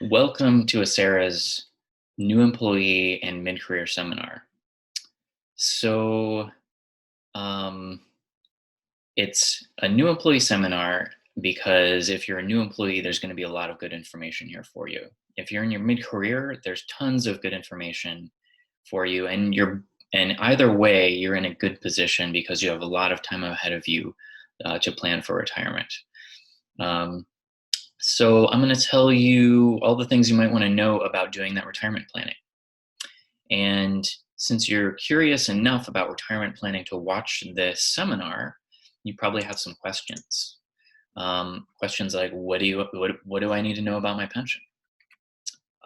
Welcome to Acera's new employee and mid-career seminar. So, um, it's a new employee seminar because if you're a new employee, there's going to be a lot of good information here for you. If you're in your mid-career, there's tons of good information for you, and either way, you're in a good position because you have a lot of time ahead of you to plan for retirement. Um, so, I'm going to tell you all the things you might want to know about doing that retirement planning. And since you're curious enough about retirement planning to watch this seminar, you probably have some questions. Questions like, what do I need to know about my pension?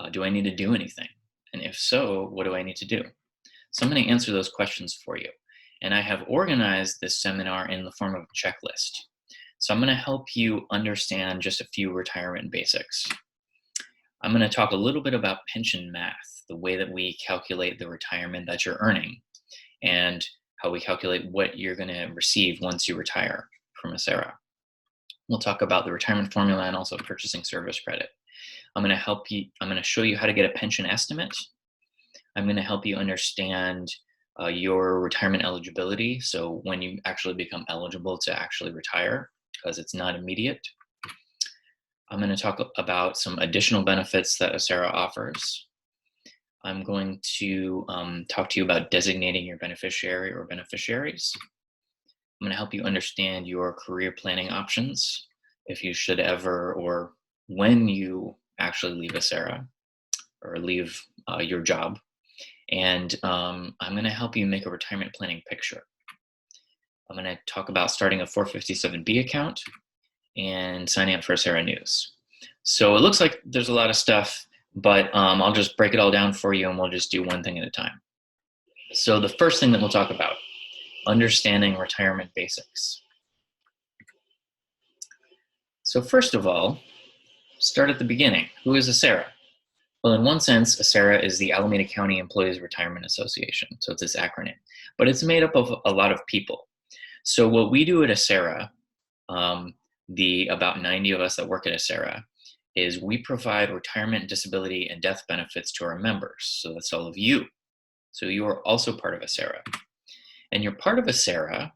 Do I need to do anything? And if so, what do I need to do? So I'm going to answer those questions for you. And I have organized this seminar in the form of a checklist. So I'm going to help you understand just a few retirement basics. I'm going to talk a little bit about pension math, the way that we calculate the retirement that you're earning, and how we calculate what you're going to receive once you retire from Acera. We'll talk about the retirement formula and also purchasing service credit. I'm going to show you how to get a pension estimate. I'm going to help you understand your retirement eligibility, so when you actually become eligible to actually retire, because it's not immediate. I'm going to talk about some additional benefits that Acera offers. I'm going to talk to you about designating your beneficiary or beneficiaries. I'm going to help you understand your career planning options, if you should ever or when you actually leave Acera or leave your job. And I'm going to help you make a retirement planning picture. I'm going to talk about starting a 457B account and signing up for Acera News. So it looks like there's a lot of stuff, but I'll just break it all down for you and we'll just do one thing at a time. So the first thing that we'll talk about, understanding retirement basics. So first of all, start at the beginning. Who is Acera? Well, in one sense, Acera is the Alameda County Employees Retirement Association. So it's this acronym, but it's made up of a lot of people. So what we do at Acera, the about 90 of us that work at Acera, is we provide retirement, disability, and death benefits to our members. So that's all of you. So you are also part of Acera. And you're part of Acera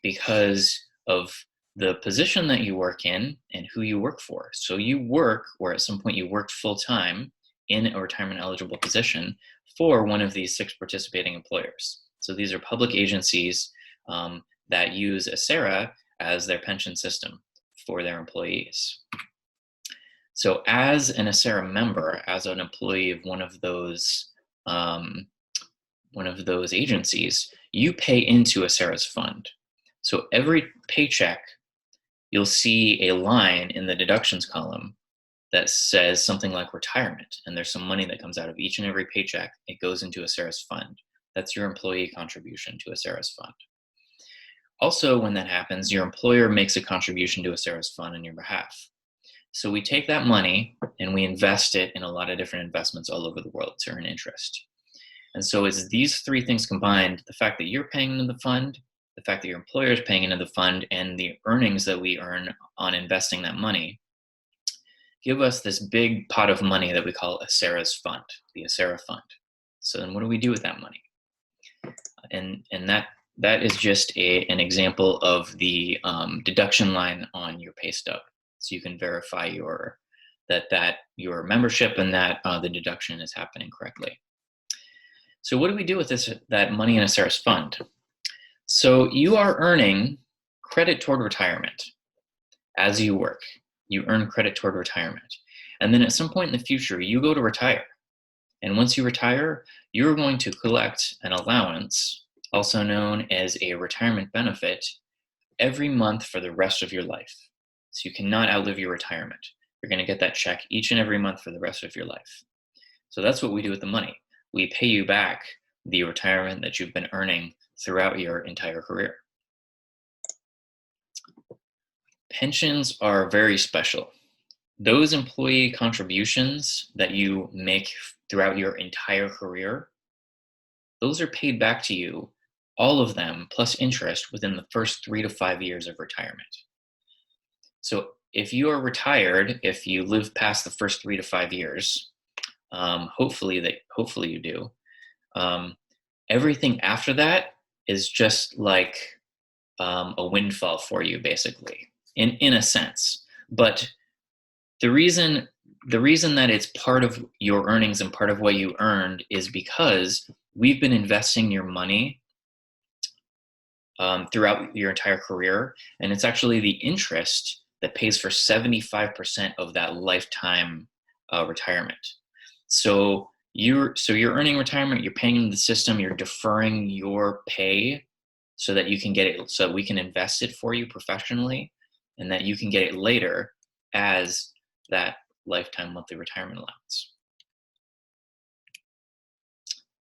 because of the position that you work in and who you work for. So you work, or at some point you worked full-time in a retirement eligible position for one of these 6 participating employers. So these are public agencies that use Acera as their pension system for their employees. So as an Acera member, as an employee of one of those agencies, you pay into Acera's fund. So every paycheck, you'll see a line in the deductions column that says something like retirement, and there's some money that comes out of each and every paycheck. It goes into Acera's fund. That's your employee contribution to Acera's fund. Also, when that happens, your employer makes a contribution to Acera's fund on your behalf. So we take that money and we invest it in a lot of different investments all over the world to earn interest. And so it's these 3 things combined, the fact that you're paying into the fund, the fact that your employer is paying into the fund, and the earnings that we earn on investing that money, give us this big pot of money that we call Acera's fund, the Acera fund. So then what do we do with that money? And that is just an example of the deduction line on your pay stub. So you can verify your membership and that the deduction is happening correctly. So what do we do with that money in Acera's fund? So you are earning credit toward retirement as you work. You earn credit toward retirement. And then at some point in the future, you go to retire. And once you retire, you're going to collect an allowance, also known as a retirement benefit, every month for the rest of your life. So you cannot outlive your retirement. You're going to get that check each and every month for the rest of your life. So that's what we do with the money. We pay you back the retirement that you've been earning throughout your entire career. Pensions are very special. Those employee contributions that you make throughout your entire career, those are paid back to you, all of them plus interest, within the first 3 to 5 years of retirement. So if you are retired, if you live past the first 3 to 5 years, hopefully you do. Um, Everything after that is just like a windfall for you, basically, in a sense. But the reason the reason that it's part of your earnings and part of what you earned is because we've been investing your money throughout your entire career, and it's actually the interest that pays for 75% of that lifetime retirement. So you're earning retirement, you're paying into the system, you're deferring your pay so that you can get it, so we can invest it for you professionally, and that you can get it later as that lifetime monthly retirement allowance.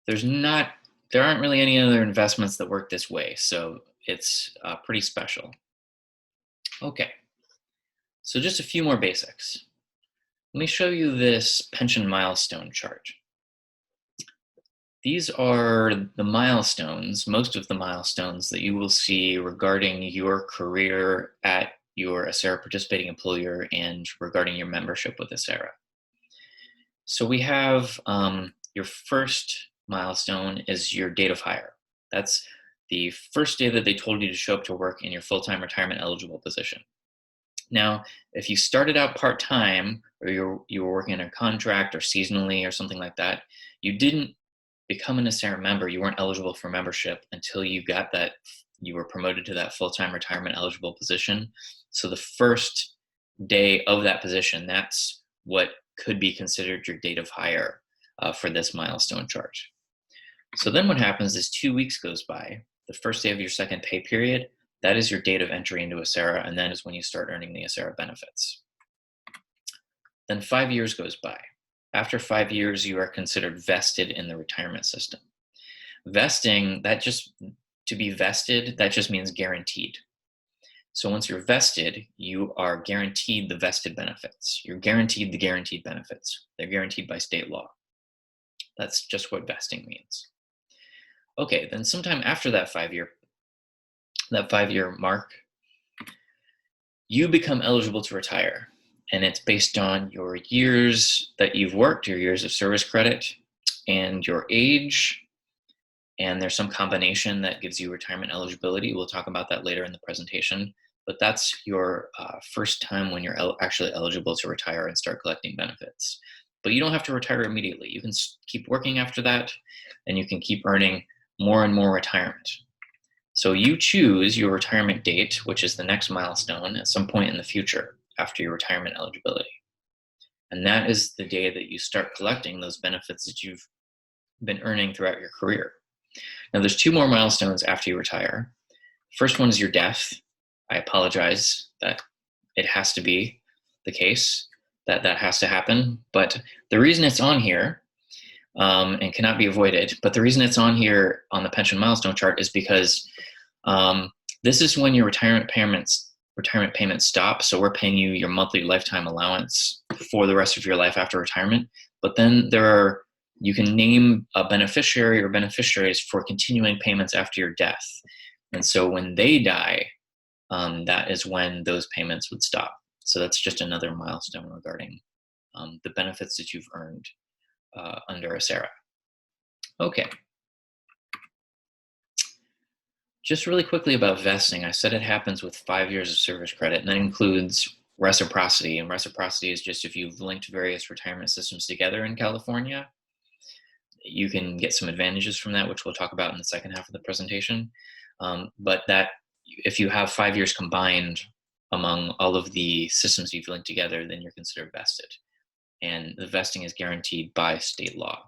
There's not there aren't really any other investments that work this way, so it's pretty special. Okay, so just a few more basics. Let me show you this pension milestone chart. These are the milestones, most of the milestones that you will see regarding your career at your ACERA participating employer and regarding your membership with ACERA. So we have your first milestone is your date of hire. That's the first day that they told you to show up to work in your full-time retirement eligible position. Now, if you started out part-time or you were working on a contract or seasonally or something like that, you didn't become an ACERA member. You weren't eligible for membership until you were promoted to that full-time retirement eligible position. So the first day of that position, that's what could be considered your date of hire for this milestone chart. So then what happens is 2 weeks goes by, the first day of your second pay period, that is your date of entry into ACERA, and that is when you start earning the ACERA benefits. Then 5 years goes by. After 5 years, you are considered vested in the retirement system. Vesting, to be vested, that just means guaranteed. So once you're vested, you are guaranteed the vested benefits. You're guaranteed the guaranteed benefits. They're guaranteed by state law. That's just what vesting means. Okay, then sometime after that 5 year mark, you become eligible to retire. And it's based on your years that you've worked, your years of service credit, and your age. And there's some combination that gives you retirement eligibility. We'll talk about that later in the presentation. But that's your first time when you're actually eligible to retire and start collecting benefits. But you don't have to retire immediately. You can keep working after that, and you can keep earning more and more retirement. So you choose your retirement date, which is the next milestone at some point in the future after your retirement eligibility. And that is the day that you start collecting those benefits that you've been earning throughout your career. Now, there's 2 more milestones after you retire. First one is your death. I apologize that it has to be the case, that has to happen. But the reason it's on here, and cannot be avoided, but the reason it's on here on the pension milestone chart is because this is when your retirement payments stop. So we're paying you your monthly lifetime allowance for the rest of your life after retirement. But then you can name a beneficiary or beneficiaries for continuing payments after your death. And so when they die, that is when those payments would stop. So that's just another milestone regarding the benefits that you've earned under ACERA. Okay. Just really quickly about vesting, I said it happens with 5 years of service credit, and that includes reciprocity. And reciprocity is just if you've linked various retirement systems together in California, you can get some advantages from that, which we'll talk about in the second half of the presentation. But that if you have 5 years combined among all of the systems you've linked together, then you're considered vested. And the vesting is guaranteed by state law.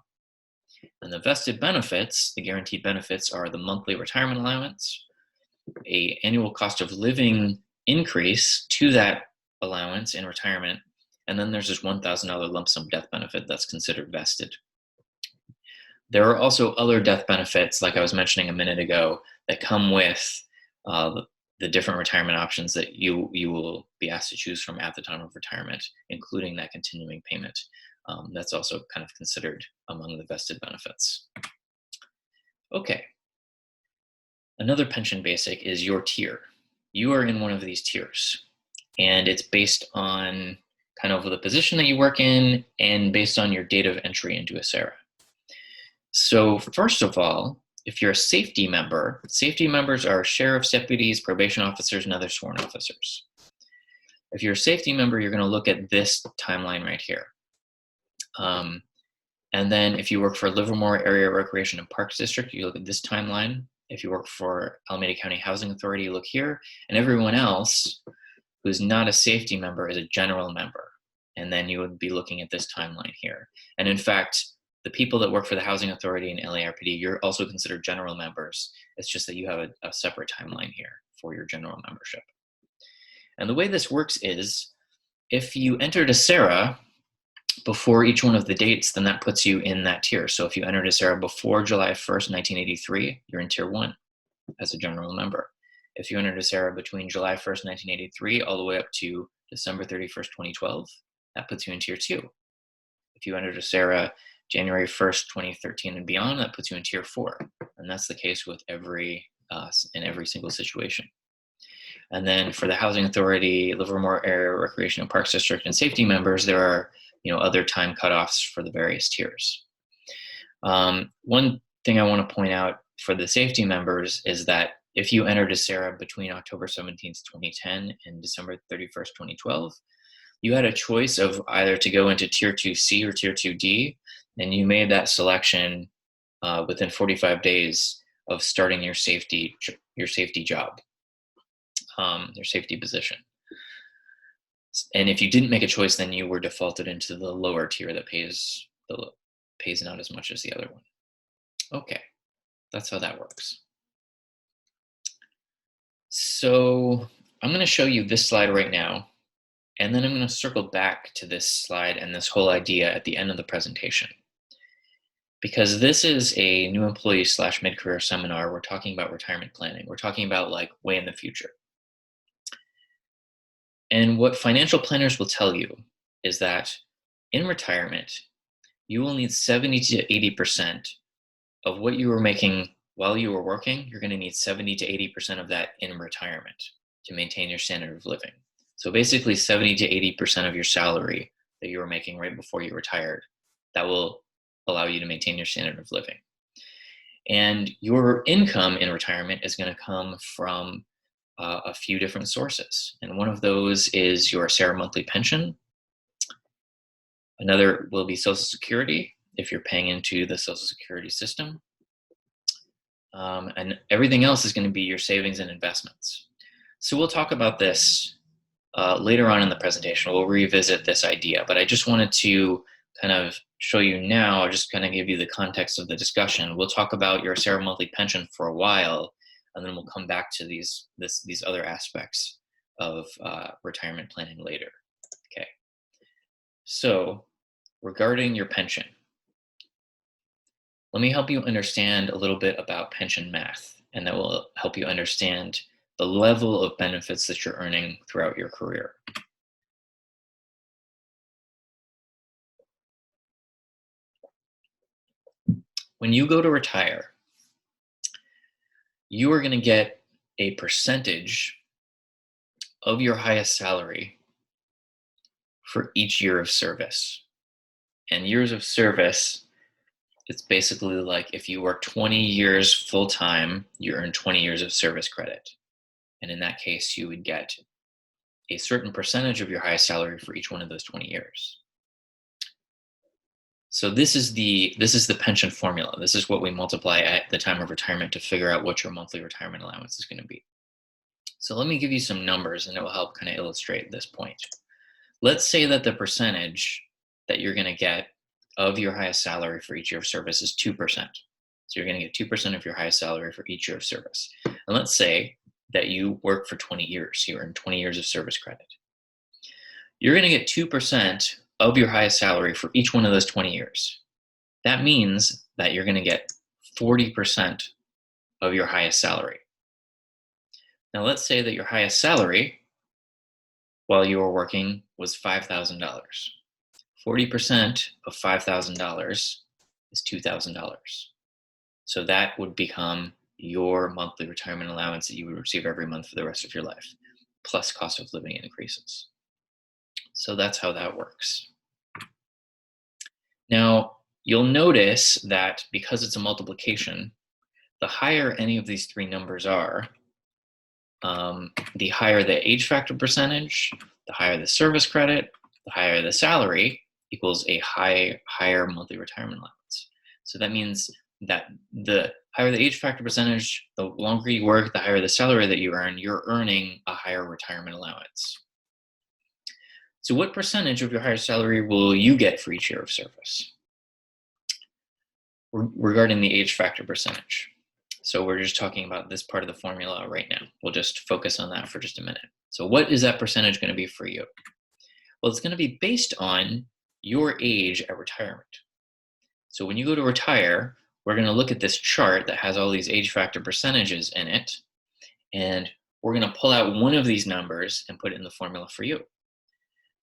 And the vested benefits, the guaranteed benefits, are the monthly retirement allowance, a annual cost of living increase to that allowance in retirement, and then there's this $1,000 lump sum death benefit that's considered vested. There are also other death benefits, like I was mentioning a minute ago, that come with the different retirement options that you will be asked to choose from at the time of retirement, including that continuing payment. That's also kind of considered among the vested benefits. Okay. Another pension basic is your tier. You are in one of these tiers. and it's based on kind of the position that you work in and based on your date of entry into Acera. So first of all, if you're a safety member, safety members are sheriff's deputies, probation officers, and other sworn officers. If you're a safety member, you're going to look at this timeline right here. And then if you work for Livermore Area Recreation and Parks District, you look at this timeline. If you work for Alameda County Housing Authority, you look here. And everyone else who's not a safety member is a general member. And then you would be looking at this timeline here. And in fact, the people that work for the Housing Authority and LARPD, you're also considered general members. It's just that you have a separate timeline here for your general membership. And the way this works is if you entered Acera before each one of the dates, then that puts you in that tier. So if you entered Acera before July 1st, 1983, you're in tier 1 as a general member. If you entered Acera between July 1st, 1983, all the way up to December 31st, 2012, that puts you in tier 2. If you entered Acera January 1st, 2013 and beyond, that puts you in tier 4. And that's the case with in every single situation. And then for the Housing Authority, Livermore Area Recreation and Parks District, and safety members, there are other time cutoffs for the various tiers. One thing I want to point out for the safety members is that if you entered Acera between October 17th, 2010 and December 31st, 2012, you had a choice of either to go into tier 2C or tier 2D, and you made that selection within 45 days of starting your safety job, your safety position. And if you didn't make a choice, then you were defaulted into the lower tier that pays not as much as the other one. Okay, that's how that works. So I'm going to show you this slide right now, and then I'm going to circle back to this slide and this whole idea at the end of the presentation. Because this is a new employee / mid-career seminar, we're talking about retirement planning. We're talking about like way in the future. And what financial planners will tell you is that in retirement, you will need 70 to 80% of what you were making while you were working. You're going to need 70 to 80% of that in retirement to maintain your standard of living. So basically 70 to 80% of your salary that you were making right before you retired, that will allow you to maintain your standard of living. And your income in retirement is going to come from a few different sources. And one of those is your Acera monthly pension. Another will be Social Security, if you're paying into the Social Security system. And everything else is going to be your savings and investments. So we'll talk about this later on in the presentation. We'll revisit this idea, but I just wanted to kind of show you now, just kind of give you the context of the discussion. We'll talk about your Acera monthly pension for a while, and then we'll come back to these other aspects of retirement planning later. Okay. So regarding your pension, let me help you understand a little bit about pension math, and that will help you understand the level of benefits that you're earning throughout your career. When you go to retire, you are going to get a percentage of your highest salary for each year of service. And years of service, it's basically like if you work 20 years full-time, you earn 20 years of service credit. And in that case, you would get a certain percentage of your highest salary for each one of those 20 years. So this is the pension formula. This is what we multiply at the time of retirement to figure out what your monthly retirement allowance is going to be. So let me give you some numbers, and it will help kind of illustrate this point. Let's say that the percentage that you're going to get of your highest salary for each year of service is 2%. So you're going to get 2% of your highest salary for each year of service. And let's say that you work for 20 years. You earn 20 years of service credit. You're going to get 2% of your highest salary for each one of those 20 years. That means that you're going to get 40% of your highest salary. Now let's say that your highest salary while you were working was $5,000. 40% of $5,000 is $2,000. So that would become your monthly retirement allowance that you would receive every month for the rest of your life. plus cost of living increases. So that's how that works. Now, you'll notice that because it's a multiplication, the higher any of these three numbers are, the higher the age factor percentage, the higher the service credit, the higher the salary equals a higher monthly retirement allowance. So that means that the higher the age factor percentage, the longer you work, the higher the salary that you earn, you're earning a higher retirement allowance. So what percentage of your higher salary will you get for each year of service? Regarding the age factor percentage. So we're just talking about this part of the formula right now. We'll just focus on that for just a minute. So what is that percentage going to be for you? Well, it's going to be based on your age at retirement. So when you go to retire, we're going to look at this chart that has all these age factor percentages in it, and we're going to pull out one of these numbers and put it in the formula for you.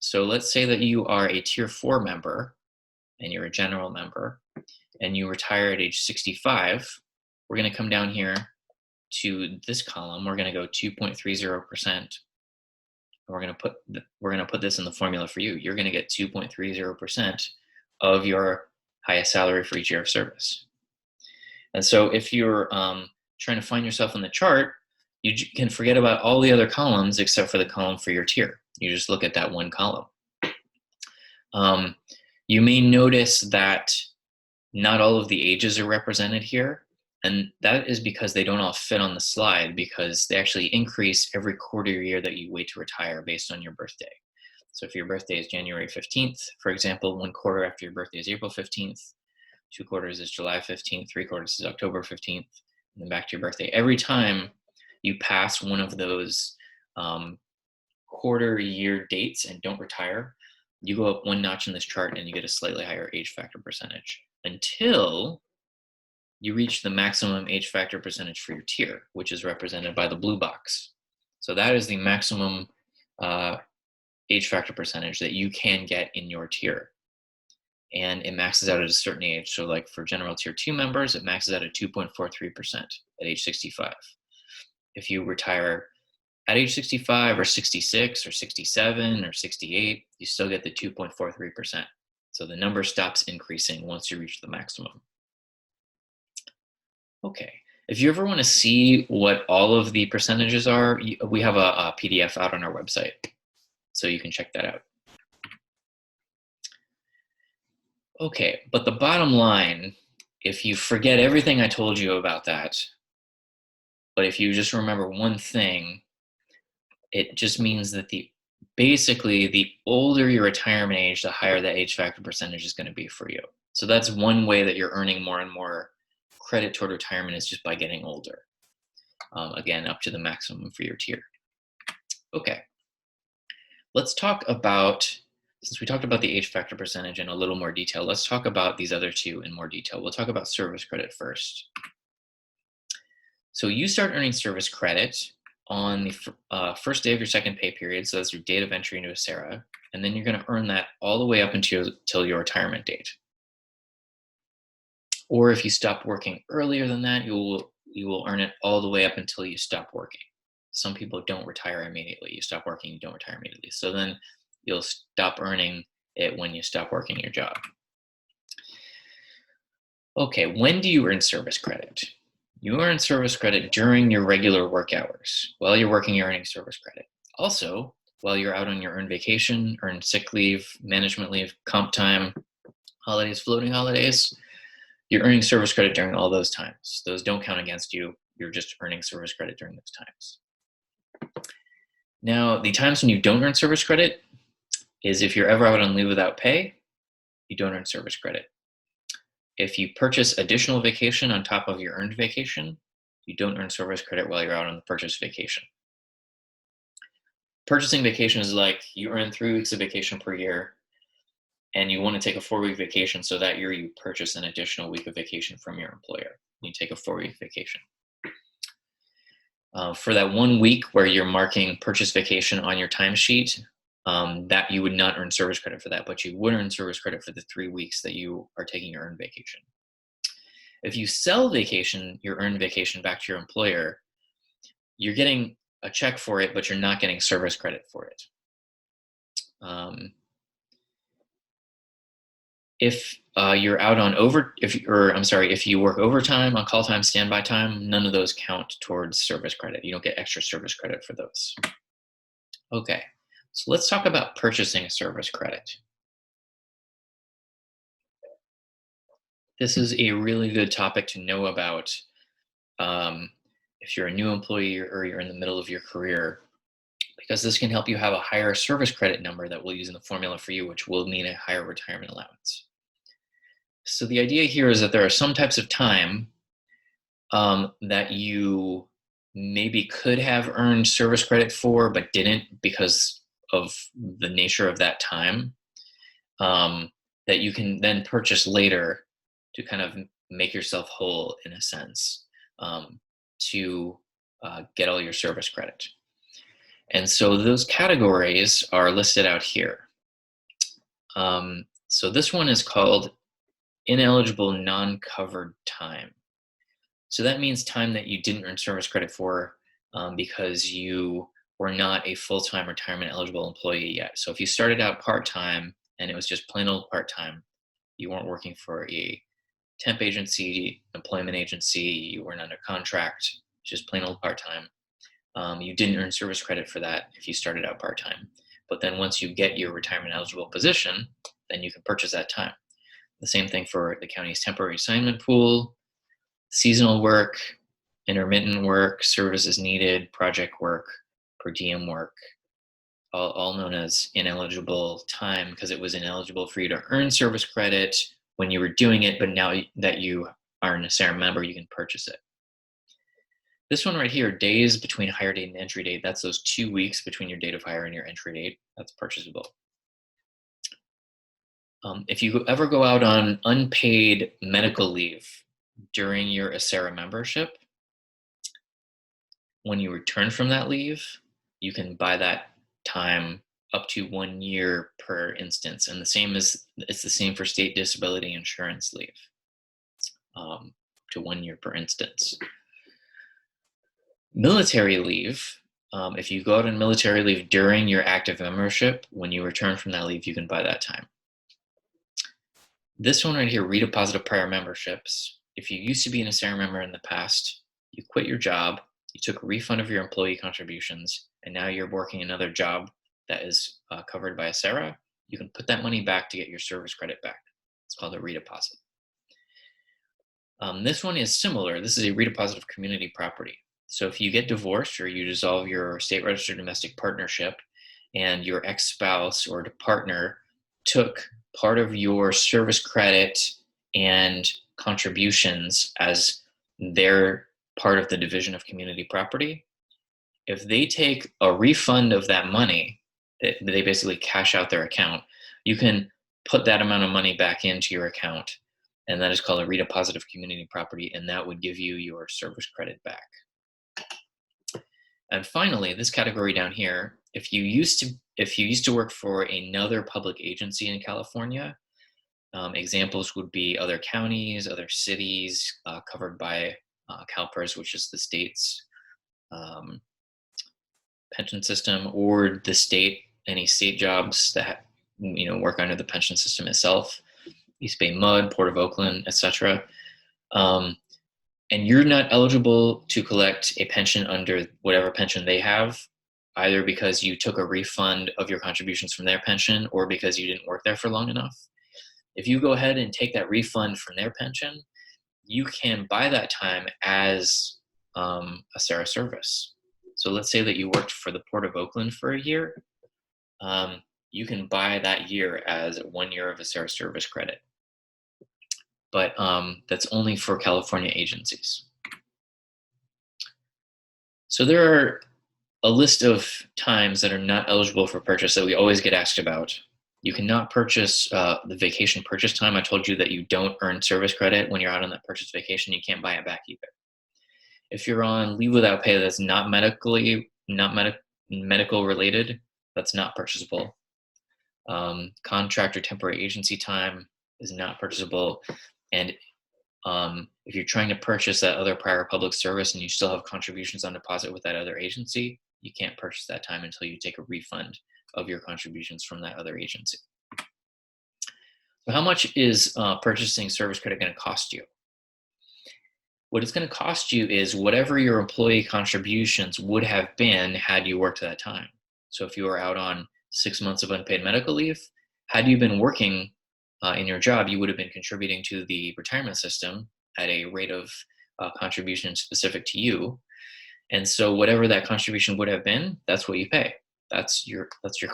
So let's say that you are a Tier 4 member and you're a general member and you retire at age 65. We're going to come down here to this column. We're going to go 2.30%. We're going to put this in the formula for you. You're going to get 2.30% of your highest salary for each year of service. And so if you're trying to find yourself in the chart, you can forget about all the other columns except for the column for your tier. You just look at that one column. You may notice that not all of the ages are represented here, and that is because they don't all fit on the slide, because they actually increase every quarter year that you wait to retire based on your birthday. So if your birthday is January 15th, for example, 1 quarter after your birthday is April 15th, 2 quarters is July 15th, 3 quarters is October 15th, and then back to your birthday. Every time you pass one of those quarter year dates and don't retire, you go up one notch in this chart and you get a slightly higher age factor percentage until you reach the maximum age factor percentage for your tier, which is represented by the blue box. So that is the maximum age factor percentage that you can get in your tier. And it maxes out at a certain age. So like for general tier 2 members, it maxes out at 2.43% at age 65. If you retire at age 65 or 66 or 67 or 68, you still get the 2.43%. So the number stops increasing once you reach the maximum. Okay, if you ever want to see what all of the percentages are, we have a PDF out on our website, so you can check that out. Okay, but the bottom line, if you forget everything I told you about that, but if you just remember one thing, it just means that basically the older your retirement age, the higher the age factor percentage is going to be for you. So that's one way that you're earning more and more credit toward retirement, is just by getting older. Again, up to the maximum for your tier. Okay, let's talk about, since we talked about the age factor percentage in a little more detail, let's talk about these other two in more detail. We'll talk about service credit first. So you start earning service credit on the first day of your second pay period, so that's your date of entry into ACERA, and then you're going to earn that all the way up until your retirement date. Or if you stop working earlier than that, you will earn it all the way up until you stop working. Some people don't retire immediately. You stop working, you don't retire immediately. So then you'll stop earning it when you stop working your job. Okay, when do you earn service credit? You earn service credit during your regular work hours. While you're working, you're earning service credit. Also, while you're out on your earned vacation, earned sick leave, management leave, comp time, holidays, floating holidays, you're earning service credit during all those times. Those don't count against you. You're just earning service credit during those times. Now, the times when you don't earn service credit is if you're ever out on leave without pay, you don't earn service credit. If you purchase additional vacation on top of your earned vacation, you don't earn service credit while you're out on the purchased vacation. Purchasing vacation is like you earn 3 weeks of vacation per year, and you want to take a 4-week vacation, so that year you purchase an additional week of vacation from your employer. You take a 4-week vacation. For that 1 week where you're marking purchase vacation on your timesheet, that you would not earn service credit for that, but you would earn service credit for the 3 weeks that you are taking your earned vacation. If you sell vacation, your earned vacation back to your employer, you're getting a check for it, but you're not getting service credit for it. Um, if you're out on if you work overtime, on call time, standby time, none of those count towards service credit. You don't get extra service credit for those. Okay, so let's talk about purchasing a service credit. This is a really good topic to know about um, if you're a new employee or you're in the middle of your career, because this can help you have a higher service credit number that we'll use in the formula for you, which will mean a higher retirement allowance. So the idea here is that there are some types of time that you maybe could have earned service credit for, but didn't because of the nature of that time, um, that you can then purchase later to kind of make yourself whole in a sense, to get all your service credit. And so those categories are listed out here. So this one is called ineligible non-covered time. So that means time that you didn't earn service credit for because you were not a full-time retirement eligible employee yet. So if you started out part-time and it was just plain old part-time, you weren't working for a temp agency, employment agency, you weren't under contract, just plain old part-time. You didn't earn service credit for that if you started out part-time. But then once you get your retirement eligible position, then you can purchase that time. The same thing for the county's temporary assignment pool, seasonal work, intermittent work, services needed, project work, per diem work, all known as ineligible time because it was ineligible for you to earn service credit when you were doing it, but now that you are an ASERA member, you can purchase it. This one right here, days between hire date and entry date, that's those 2 weeks between your date of hire and your entry date. That's purchasable. If you ever go out on unpaid medical leave during your ASERA membership, when you return from that leave, you can buy that time up to 1 year per instance. And it's the same for state disability insurance leave, to 1 year per instance. Military leave, if you go out on military leave during your active membership, when you return from that leave, you can buy that time. This one right here, redeposit of prior memberships. If you used to be an ASERA member in the past, you quit your job, you took a refund of your employee contributions, and now you're working another job that is covered by ASERA, you can put that money back to get your service credit back. It's called a redeposit. This one is similar. This is a redeposit of community property. So if you get divorced or you dissolve your state registered domestic partnership and your ex-spouse or partner took part of your service credit and contributions as their part of the division of community property, if they take a refund of that money, they basically cash out their account, you can put that amount of money back into your account, and that is called a redeposit of community property, and that would give you your service credit back. And finally, this category down here, if you used to work for another public agency in California, examples would be other counties, other cities covered by CalPERS, which is the state's pension system, or the state, any state jobs that work under the pension system itself, East Bay MUD, Port of Oakland, etc. And you're not eligible to collect a pension under whatever pension they have, either because you took a refund of your contributions from their pension or because you didn't work there for long enough. If you go ahead and take that refund from their pension, you can buy that time as a ASERA service. So let's say that you worked for the Port of Oakland for a year. You can buy that year as 1 year of ASERA service credit. But that's only for California agencies. So there are a list of times that are not eligible for purchase that we always get asked about. You cannot purchase the vacation purchase time. I told you that you don't earn service credit when you're out on that purchase vacation. You can't buy it back either. If you're on leave without pay that's not medical related, that's not purchasable. Contract or temporary agency time is not purchasable. And if you're trying to purchase that other prior public service and you still have contributions on deposit with that other agency, You can't purchase that time until you take a refund of your contributions from that other agency. So how much is purchasing service credit going to cost you? What it's going to cost you is whatever your employee contributions would have been had you worked that time. So if you were out on 6 months of unpaid medical leave, had you been working in your job, you would have been contributing to the retirement system at a rate of contribution specific to you. And so whatever that contribution would have been, that's what you pay. That's your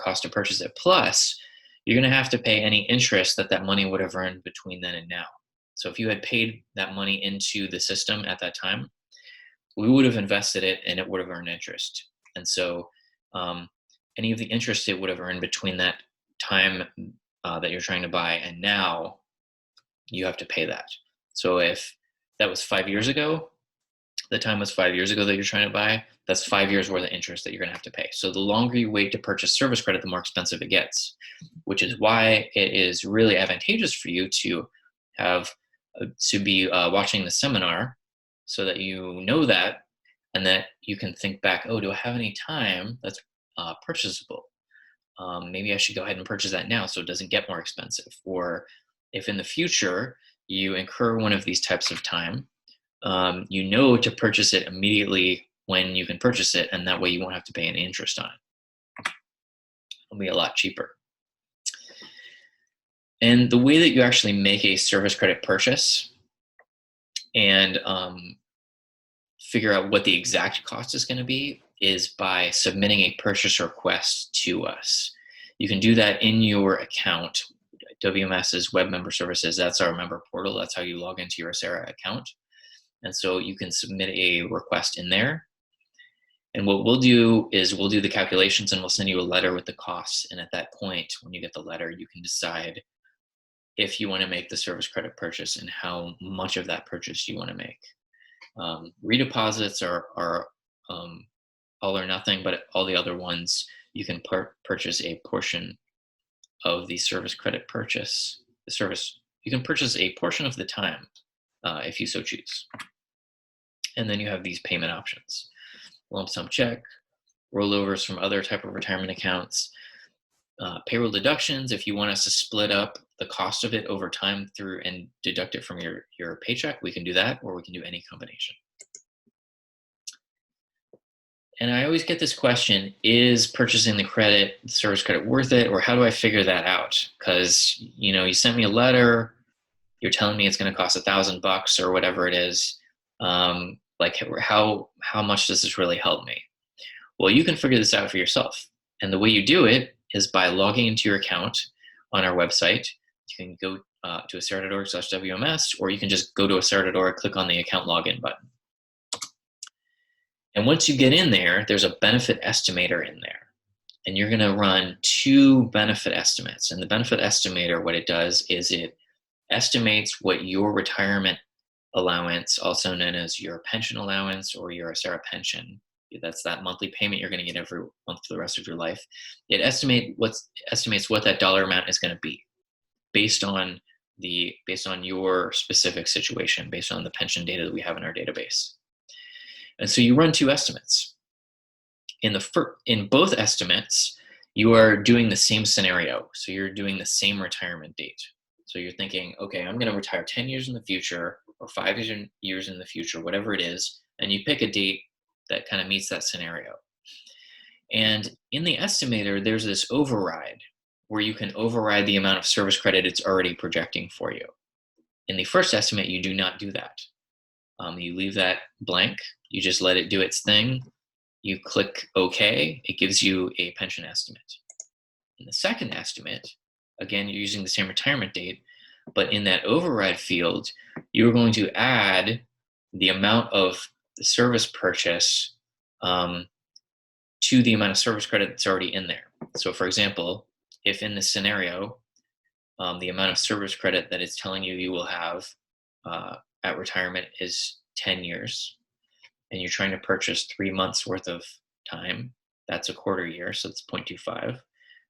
cost to purchase it. Plus, you're going to have to pay any interest that money would have earned between then and now. So if you had paid that money into the system at that time, we would have invested it and it would have earned interest. And so any of the interest it would have earned between that time that you're trying to buy and now, you have to pay that. So if that was 5 years ago, the time was 5 years ago that you're trying to buy, that's 5 years worth of interest that you're going to have to pay. So the longer you wait to purchase service credit, the more expensive it gets, which is why it is really advantageous for you to have to be watching the seminar so that you know that, and that you can think back, oh, do I have any time that's purchasable? Maybe I should go ahead and purchase that now so it doesn't get more expensive. Or if in the future you incur one of these types of time, you know to purchase it immediately when you can purchase it, and that way you won't have to pay any interest on it. It'll be a lot cheaper. And the way that you actually make a service credit purchase and figure out what the exact cost is going to be is by submitting a purchase request to us. You can do that in your account. WMS's Web Member Services, that's our member portal. That's how you log into your Acera account. And so you can submit a request in there. And what we'll do is we'll do the calculations and we'll send you a letter with the costs. And at that point, when you get the letter, you can decide if you want to make the service credit purchase and how much of that purchase you want to make. Redeposits are all or nothing, but all the other ones, you can purchase a portion of the service credit purchase. You can purchase a portion of the time if you so choose. And then you have these payment options: lump sum check, rollovers from other type of retirement accounts, payroll deductions if you want us to split up the cost of it over time through and deduct it from your paycheck, we can do that, or we can do any combination. And I always get this question: is purchasing the service credit worth it, or how do I figure that out? Because you sent me a letter, you're telling me it's going to cost $1,000 or whatever it is. Like how much does this really help me? Well, you can figure this out for yourself. And the way you do it is by logging into your account on our website. You can go to acera.org/WMS, or you can just go to acera.org, click on the account login button. And once you get in there, there's a benefit estimator in there. And you're going to run 2 benefit estimates. And the benefit estimator, what it does is it estimates what your retirement allowance, also known as your pension allowance or your Acera pension, that's that monthly payment you're going to get every month for the rest of your life. It estimates what that dollar amount is going to be based on your specific situation, based on the pension data that we have in our database. And so you run 2 estimates. In both estimates, you are doing the same scenario. So you're doing the same retirement date. So you're thinking, okay, I'm going to retire 10 years in the future or 5 years in the future, whatever it is, and you pick a date that kind of meets that scenario. And in the estimator, there's this override where you can override the amount of service credit it's already projecting for you. In the first estimate, you do not do that. You leave that blank. You just let it do its thing. You click OK. It gives you a pension estimate. In the second estimate, again, you're using the same retirement date, but in that override field, you're going to add the amount of the service purchase to the amount of service credit that's already in there. So for example, if in this scenario, the amount of service credit that it's telling you will have at retirement is 10 years, and you're trying to purchase 3 months worth of time, that's a quarter year, so it's 0.25.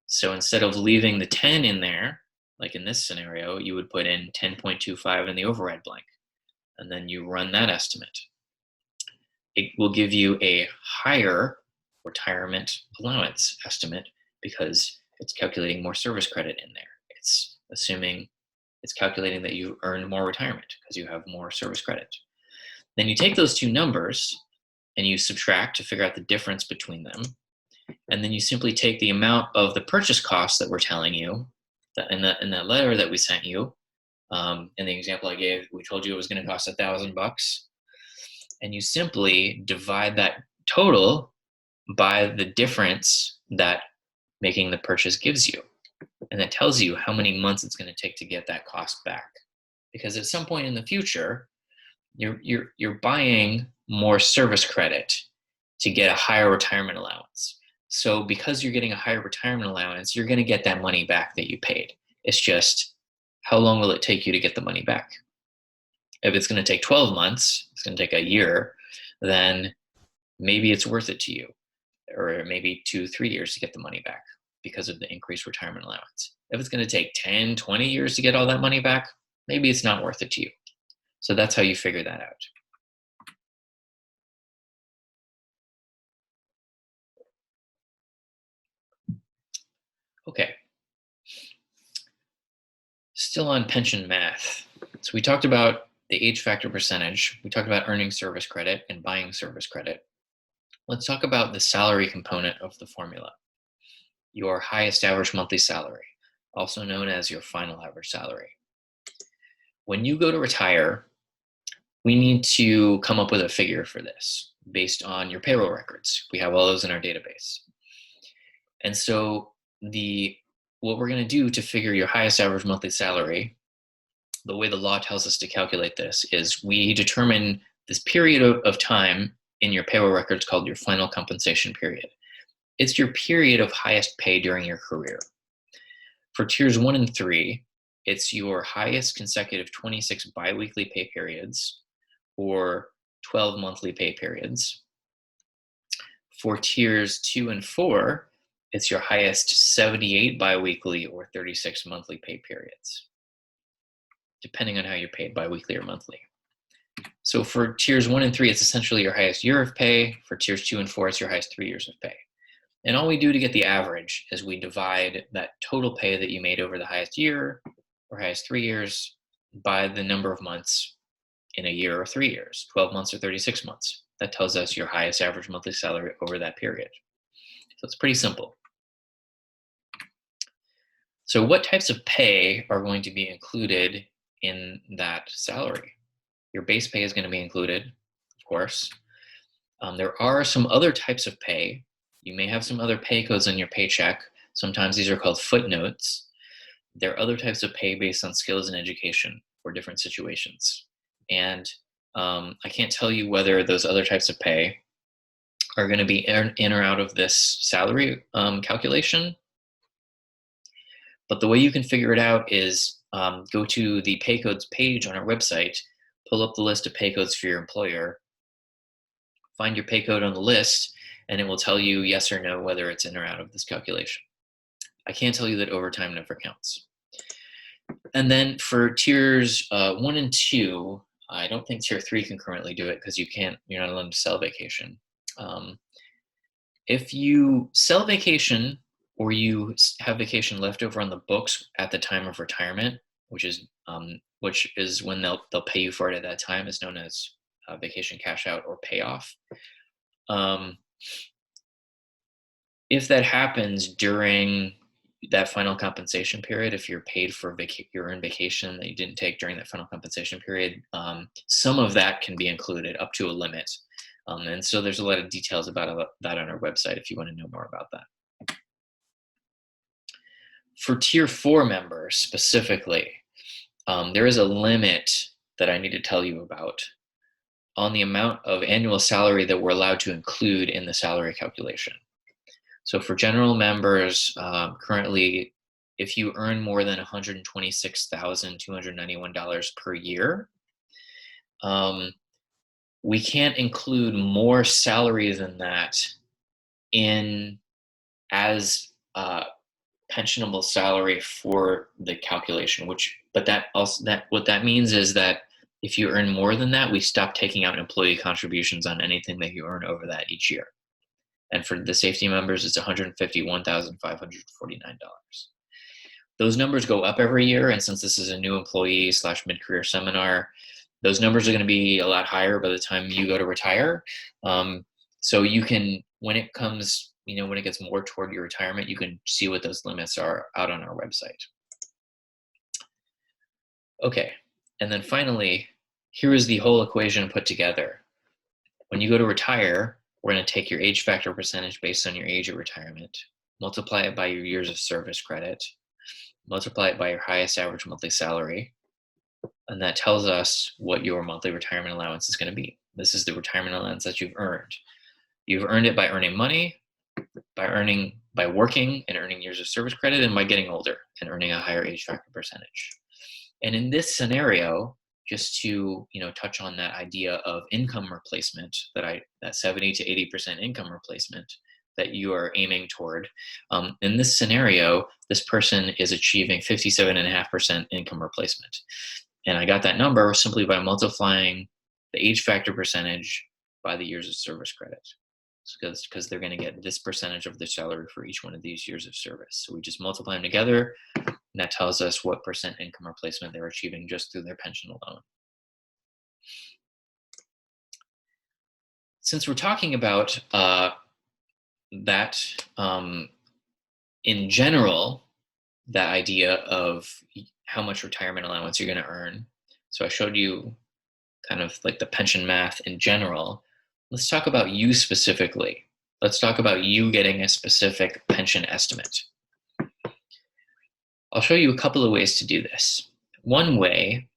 So instead of leaving the 10 in there, like in this scenario, you would put in 10.25 in the override blank, and then you run that estimate. It will give you a higher retirement allowance estimate because it's calculating more service credit in there. It's assuming it's calculating that you earn more retirement because you have more service credit. Then you take those two numbers and you subtract to figure out the difference between them. And then you simply take the amount of the purchase cost that we're telling you that in that letter that we sent you. In the example I gave, we told you it was going to cost $1,000, and you simply divide that total by the difference that making the purchase gives you, and that tells you how many months it's going to take to get that cost back. Because at some point in the future, you're buying more service credit to get a higher retirement allowance. So because you're getting a higher retirement allowance, you're going to get that money back that you paid. It's just, how long will it take you to get the money back? If it's going to take 12 months, it's going to take a year, then maybe it's worth it to you. Or maybe 2-3 years to get the money back because of the increased retirement allowance. If it's going to take 10-20 years to get all that money back, maybe it's not worth it to you. So that's how you figure that out. Okay. Still on pension math. So we talked about the age factor percentage. We talked about earning service credit and buying service credit. Let's talk about the salary component of the formula. Your highest average monthly salary, also known as your final average salary. When you go to retire, we need to come up with a figure for this based on your payroll records. We have all those in our database. And so what we're going to do to figure your highest average monthly salary, the way the law tells us to calculate this is we determine this period of time in your payroll records called your final compensation period. It's your period of highest pay during your career. For tiers 1 and 3, it's your highest consecutive 26 biweekly pay periods or 12 monthly pay periods. For tiers 2 and 4, it's your highest 78 biweekly or 36 monthly pay periods, depending on how you're paid, biweekly or monthly. So for tiers 1 and 3, it's essentially your highest year of pay. For tiers 2 and 4, it's your highest 3 years of pay. And all we do to get the average is we divide that total pay that you made over the highest year or highest 3 years by the number of months in a year or 3 years, 12 months or 36 months. That tells us your highest average monthly salary over that period. So it's pretty simple. So what types of pay are going to be included in that salary? Your base pay is going to be included, of course. There are some other types of pay. You may have some other pay codes on your paycheck. Sometimes these are called footnotes. There are other types of pay based on skills and education for different situations. And I can't tell you whether those other types of pay are going to be in or out of this salary calculation. But the way you can figure it out is go to the pay codes page on our website, pull up the list of pay codes for your employer, find your pay code on the list, and it will tell you yes or no whether it's in or out of this calculation. I can't tell you that overtime never counts. And then for tiers 1 and 2, I don't think tier 3 can currently do it because you're not allowed to sell vacation. If you sell vacation or you have vacation left over on the books at the time of retirement, which is when they'll pay you for it at that time, is known as vacation cash out or payoff. If that happens during that final compensation period, if you're paid for your earned vacation that you didn't take during that final compensation period, some of that can be included up to a limit. And so there's a lot of details about that on our website if you want to know more about that. For tier 4 members specifically, there is a limit that I need to tell you about on the amount of annual salary that we're allowed to include in the salary calculation. So for general members, currently, if you earn more than $126,291 per year, we can't include more salary than that as pensionable salary for the calculation. What that means is that if you earn more than that, we stop taking out employee contributions on anything that you earn over that each year. And for the safety members, it's $151,549. Those numbers go up every year, and since this is a new employee slash mid-career seminar, those numbers are going to be a lot higher by the time you go to retire. So you can, when it comes, when it gets more toward your retirement, you can see what those limits are out on our website. Okay, and then finally, here is the whole equation put together. When you go to retire, we're going to take your age factor percentage based on your age of retirement, multiply it by your years of service credit, multiply it by your highest average monthly salary, and that tells us what your monthly retirement allowance is going to be. This is the retirement allowance that you've earned. You've earned it by earning money, by working and earning years of service credit, and by getting older and earning a higher age factor percentage. And in this scenario, just to touch on that idea of income replacement, that 70 to 80% income replacement that you are aiming toward. In this scenario, this person is achieving 57.5% income replacement. And I got that number simply by multiplying the age factor percentage by the years of service credit. Because they're going to get this percentage of their salary for each one of these years of service. So we just multiply them together, and that tells us what percent income replacement they're achieving just through their pension alone. Since we're talking about that, in general, that idea of how much retirement allowance you're going to earn. So I showed you kind of like the pension math in general. Let's talk about you specifically. Let's talk about you getting a specific pension estimate. I'll show you a couple of ways to do this. One way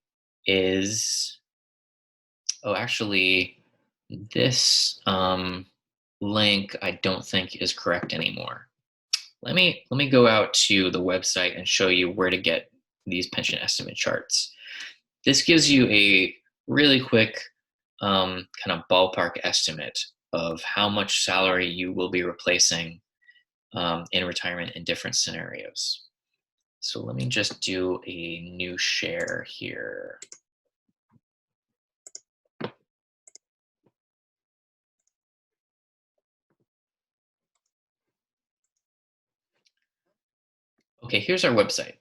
is, actually, this link I don't think is correct anymore. Let me go out to the website and show you where to get these pension estimate charts. This gives you a really quick kind of ballpark estimate of how much salary you will be replacing in retirement in different scenarios. So let me just do a new share here. Okay, here's our website.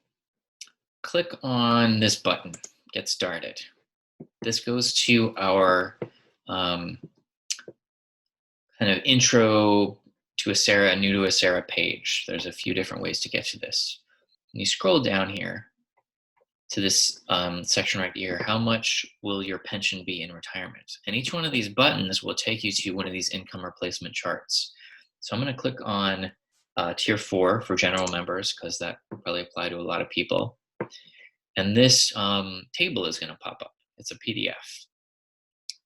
Click on this button, Get Started. This goes to our kind of intro to Acera, new to Acera page. There's a few different ways to get to this. When you scroll down here to this section right here, how much will your pension be in retirement? And each one of these buttons will take you to one of these income replacement charts. So I'm going to click on Tier 4 for general members, because that will probably apply to a lot of people. And this table is going to pop up. It's a PDF.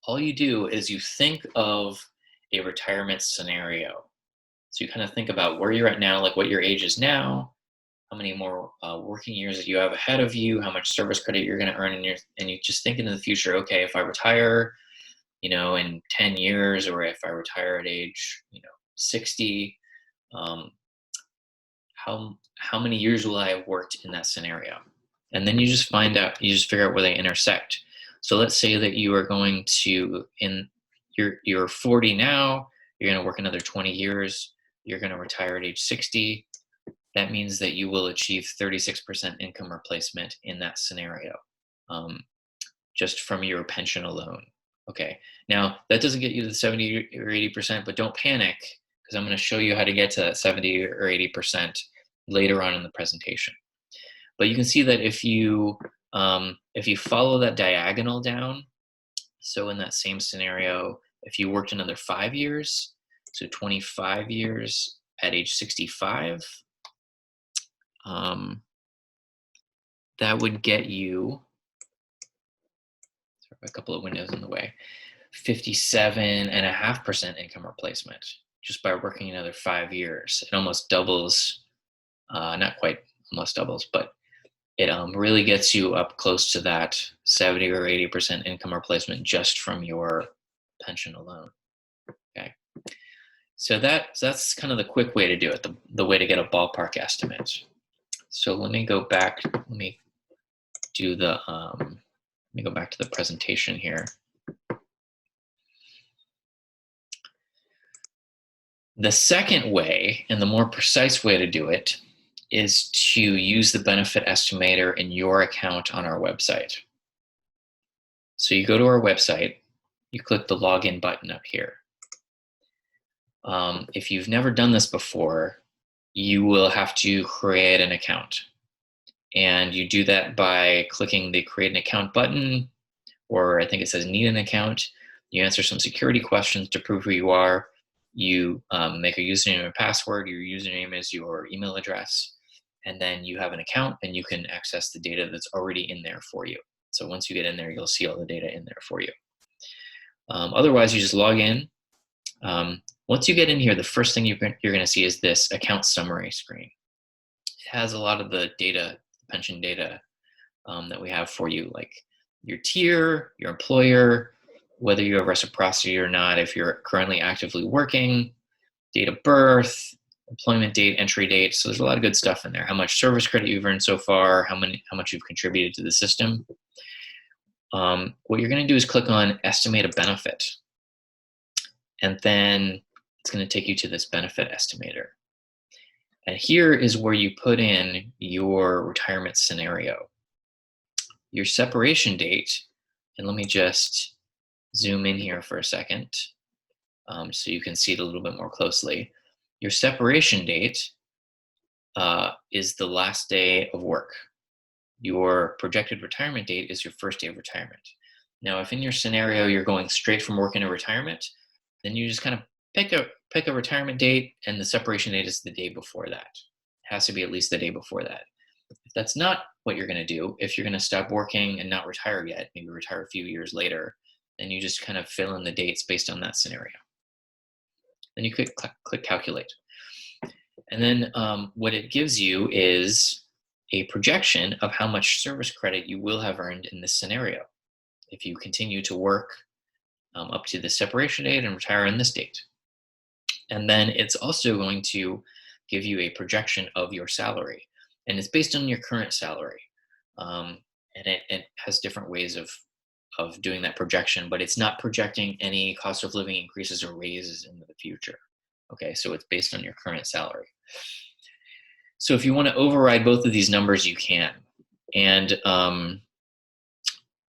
All you do is you think of a retirement scenario. So you kind of think about where you're at now, like what your age is now, how many more working years that you have ahead of you, how much service credit you're going to earn, and you just think into the future. Okay, if I retire, in 10 years, or if I retire at age, 60, how many years will I have worked in that scenario? And then you just figure out where they intersect. So let's say that you are going to, you're 40 now, you're going to work another 20 years, you're going to retire at age 60. That means that you will achieve 36% income replacement in that scenario, just from your pension alone. Okay, now that doesn't get you to the 70 or 80%, but don't panic, because I'm going to show you how to get to that 70 or 80% later on in the presentation. But you can see that if you follow that diagonal down, so in that same scenario, if you worked another 5 years, so 25 years at age 65, that would get you, sorry, a couple of windows in the way, 57.5% income replacement just by working another 5 years. It almost doubles, not quite almost doubles, but it really gets you up close to that 70 or 80% income replacement just from your pension alone. Okay, so that's kind of the quick way to do it, the way to get a ballpark estimate. So let me go back. Let me do the. Let me go back to the presentation here. The second way, and the more precise way to do it, is to use the benefit estimator in your account on our website. So you go to our website, you click the login button up here. If you've never done this before, you will have to create an account. And you do that by clicking the create an account button, or I think it says need an account. You answer some security questions to prove who you are. You make a username and password. Your username is your email address. And then you have an account and you can access the data that's already in there for you. So once you get in there, you'll see all the data in there for you. Otherwise, you just log in. Once you get in here, the first thing you're going to see is this account summary screen. It has a lot of the data, pension data that we have for you, like your tier, your employer, whether you have reciprocity or not, if you're currently actively working, date of birth, employment date, entry date. So there's a lot of good stuff in there. How much service credit you've earned so far, how much you've contributed to the system. What you're going to do is click on estimate a benefit. And then it's going to take you to this benefit estimator. And here is where you put in your retirement scenario. Your separation date, and let me just zoom in here for a second so you can see it a little bit more closely. Your separation date is the last day of work. Your projected retirement date is your first day of retirement. Now, if in your scenario you're going straight from work into retirement, then you just kind of pick a retirement date, and the separation date is the day before that. It has to be at least the day before that. If that's not what you're going to do, if you're going to stop working and not retire yet, maybe retire a few years later, then you just kind of fill in the dates based on that scenario. Then you click calculate. And then what it gives you is a projection of how much service credit you will have earned in this scenario if you continue to work up to the separation date and retire on this date. And then it's also going to give you a projection of your salary. And it's based on your current salary. And it has different ways of doing that projection, but it's not projecting any cost of living increases or raises into the future. Okay, so it's based on your current salary. So if you want to override both of these numbers, you can. And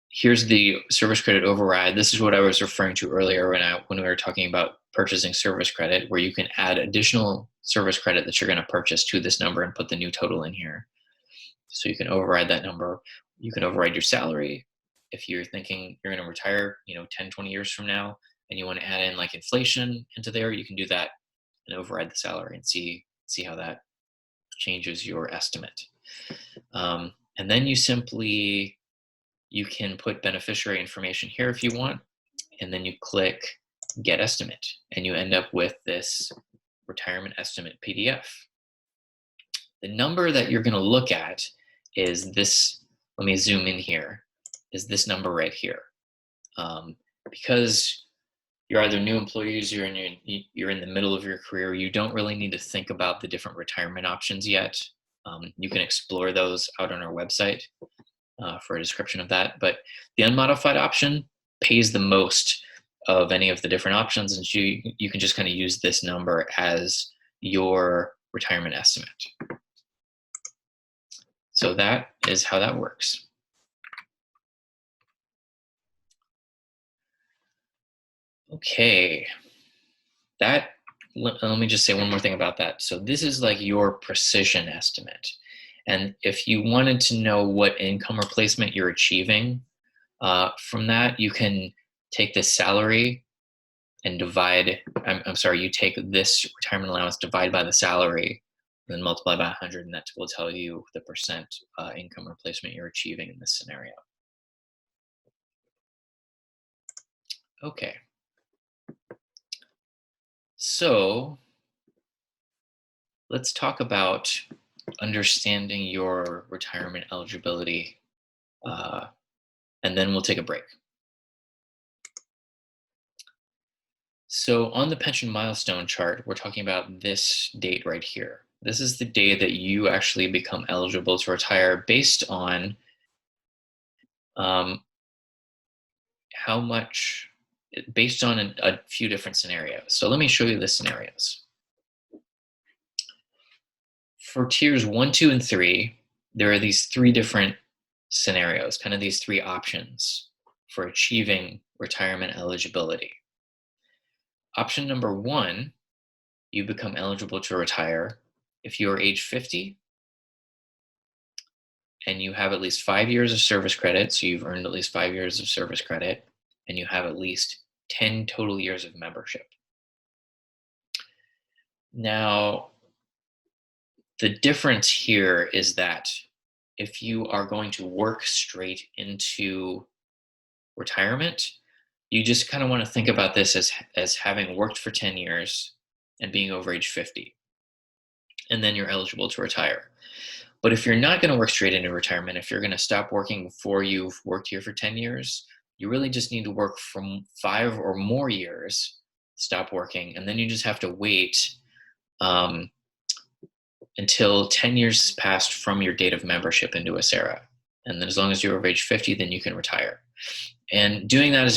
here's the service credit override. This is what I was referring to earlier when we were talking about purchasing service credit, where you can add additional service credit that you're going to purchase to this number and put the new total in here. So you can override that number. You can override your salary. If you're thinking you're going to retire, 10, 20 years from now, and you want to add in like inflation into there, you can do that and override the salary and see how that changes your estimate. And then you can put beneficiary information here if you want, and then you click get estimate, and you end up with this retirement estimate PDF. The number that you're going to look at is this. Let me zoom in here. Is this number right here? Because you're either new employees, you're in the middle of your career, you don't really need to think about the different retirement options yet. You can explore those out on our website for a description of that. But the unmodified option pays the most of any of the different options, and you can just kind of use this number as your retirement estimate. So that is how that works. Okay, let me just say one more thing about that. So this is like your precision estimate. And if you wanted to know what income replacement you're achieving from that, you can take this salary and you take this retirement allowance, divide by the salary, and then multiply by 100, and that will tell you the percent income replacement you're achieving in this scenario. Okay. So let's talk about understanding your retirement eligibility, and then we'll take a break. So on the pension milestone chart, we're talking about this date right here. This is the day that you actually become eligible to retire based on based on a few different scenarios. So let me show you the scenarios. For tiers 1, 2, and 3, there are these three different scenarios, kind of these three options for achieving retirement eligibility. Option number 1, you become eligible to retire if you are age 50 and you have at least 5 years of service credit. So you've earned at least 5 years of service credit and you have at least 10 total years of membership. Now, the difference here is that if you are going to work straight into retirement, you just kind of want to think about this as having worked for 10 years and being over age 50, and then you're eligible to retire. But if you're not going to work straight into retirement, if you're going to stop working before you've worked here for 10 years, you really just need to work from 5 or more years, stop working, and then you just have to wait um, until 10 years passed from your date of membership into Acera. And then as long as you're over age 50, then you can retire. And doing that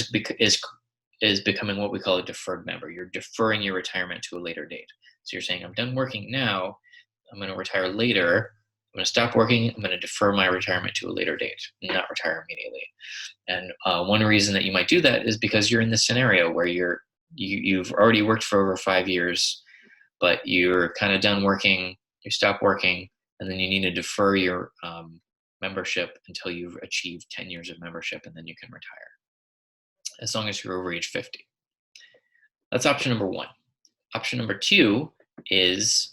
is becoming what we call a deferred member. You're deferring your retirement to a later date. So you're saying, I'm done working now, I'm going to retire later. I'm going to stop working. I'm going to defer my retirement to a later date, not retire immediately. And one reason that you might do that is because you're in this scenario where you've already worked for over 5 years, but you're kind of done working. You stop working, and then you need to defer your membership until you've achieved 10 years of membership, and then you can retire, as long as you're over age 50. That's option number 1. Option number 2 is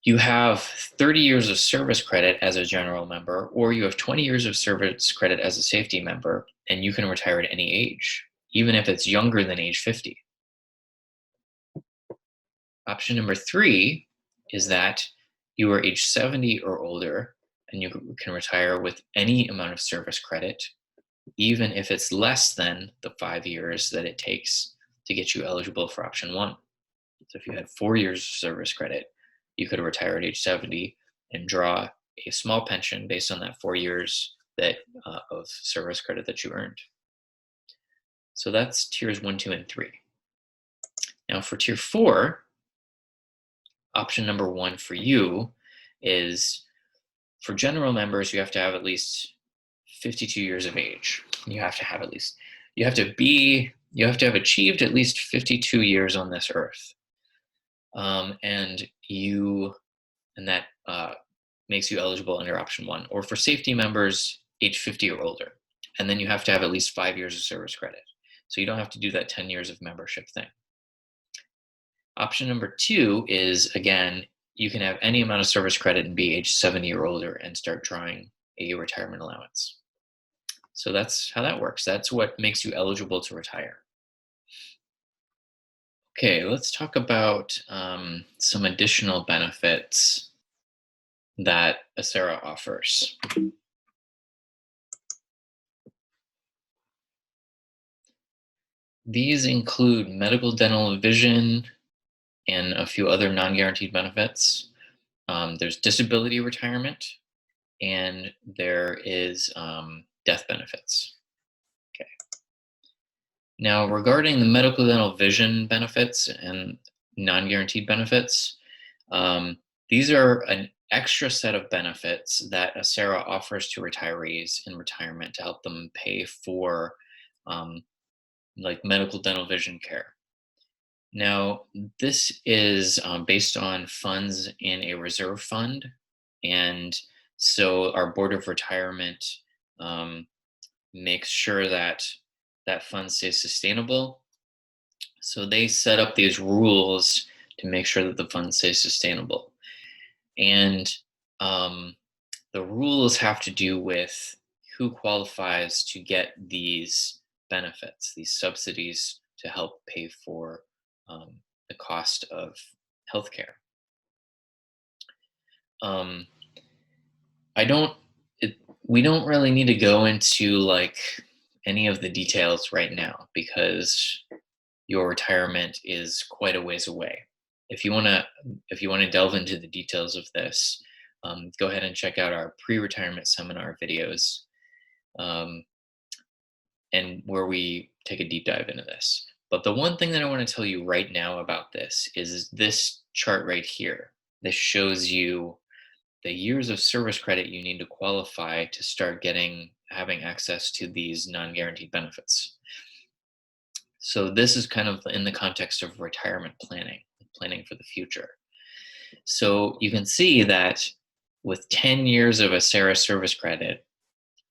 you have 30 years of service credit as a general member, or you have 20 years of service credit as a safety member, and you can retire at any age, even if it's younger than age 50. Option number 3 is that you are age 70 or older, and you can retire with any amount of service credit, even if it's less than the 5 years that it takes to get you eligible for option 1. So if you had 4 years of service credit, you could retire at age 70 and draw a small pension based on that 4 years of service credit that you earned. So that's tiers 1, 2, and 3. Now for tier 4, option number 1 for you is, for general members, you have to have at least 52 years of age. You have to have achieved at least 52 years on this earth. And that makes you eligible under option 1. Or for safety members, age 50 or older. And then you have to have at least 5 years of service credit. So you don't have to do that 10 years of membership thing. Option number 2 is, again, you can have any amount of service credit and be age 70 or older and start drawing a retirement allowance. So that's how that works. That's what makes you eligible to retire. Okay, let's talk about some additional benefits that Acera offers. These include medical, dental, vision, and a few other non-guaranteed benefits. There's disability retirement, and there is death benefits. Okay. Now, regarding the medical, dental, vision benefits and non-guaranteed benefits, these are an extra set of benefits that Acera offers to retirees in retirement to help them pay for like medical, dental, vision care. Now, this is based on funds in a reserve fund. And so our Board of Retirement makes sure that that fund stays sustainable. So they set up these rules to make sure that the fund stays sustainable. And the rules have to do with who qualifies to get these benefits, these subsidies to help pay for the cost of healthcare. We don't really need to go into like any of the details right now because your retirement is quite a ways away. If you want to delve into the details of this, go ahead and check out our pre-retirement seminar videos, and where we take a deep dive into this. But the one thing that I want to tell you right now about this is this chart right here. This shows you the years of service credit you need to qualify to start having access to these non-guaranteed benefits. So this is kind of in the context of retirement planning, planning for the future. So you can see that with 10 years of a Sarah service credit,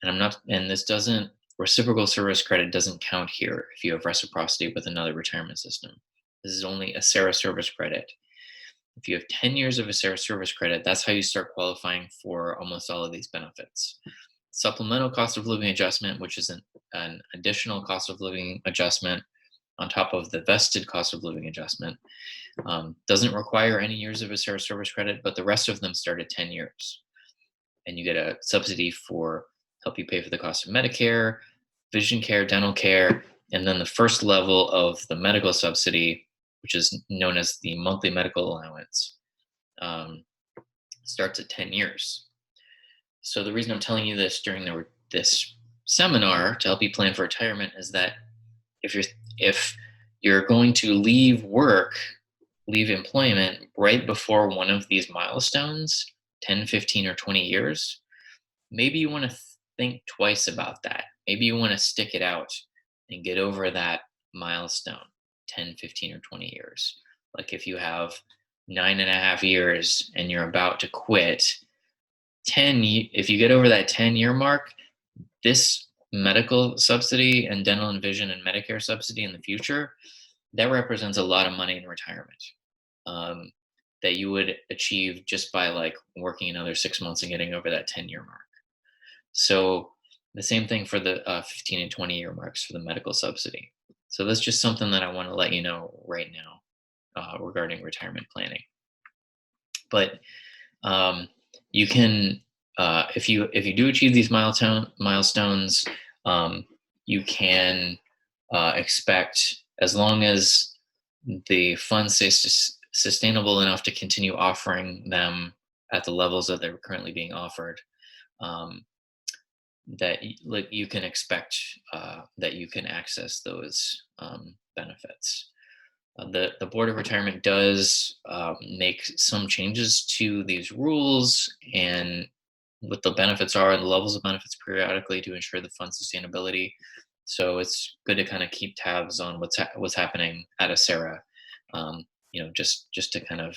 and I'm not, and this doesn't, reciprocal service credit doesn't count here if you have reciprocity with another retirement system. This is only a Sarah service credit. If you have 10 years of a Sarah service credit, that's how you start qualifying for almost all of these benefits. Supplemental cost of living adjustment, which is an additional cost of living adjustment on top of the vested cost of living adjustment, doesn't require any years of a Sarah service credit, but the rest of them start at 10 years. And you get a subsidy for help you pay for the cost of Medicare, vision care, dental care, and then the first level of the medical subsidy, which is known as the monthly medical allowance, um, starts at 10 years. So the reason I'm telling you this during this seminar to help you plan for retirement is that if you're going to leave employment right before one of these milestones, 10, 15, or 20 years, maybe you want to think twice about that. Maybe you want to stick it out and get over that milestone, 10, 15, or 20 years. Like if you have 9.5 years and you're about to quit, if you get over that 10-year mark, this medical subsidy and dental and vision and Medicare subsidy in the future, that represents a lot of money in retirement, um, that you would achieve just by like working another 6 months and getting over that 10-year mark. So the same thing for the 15 and 20-year marks for the medical subsidy. So that's just something that I want to let you know right now regarding retirement planning. But you can, if you do achieve these milestones, you can expect, as long as the fund stays sustainable enough to continue offering them at the levels that they're currently being offered, um, like you can expect that you can access those benefits. The Board of Retirement does make some changes to these rules and what the benefits are and the levels of benefits periodically to ensure the fund sustainability. So it's good to kind of keep tabs on what's happening at Acera, just to kind of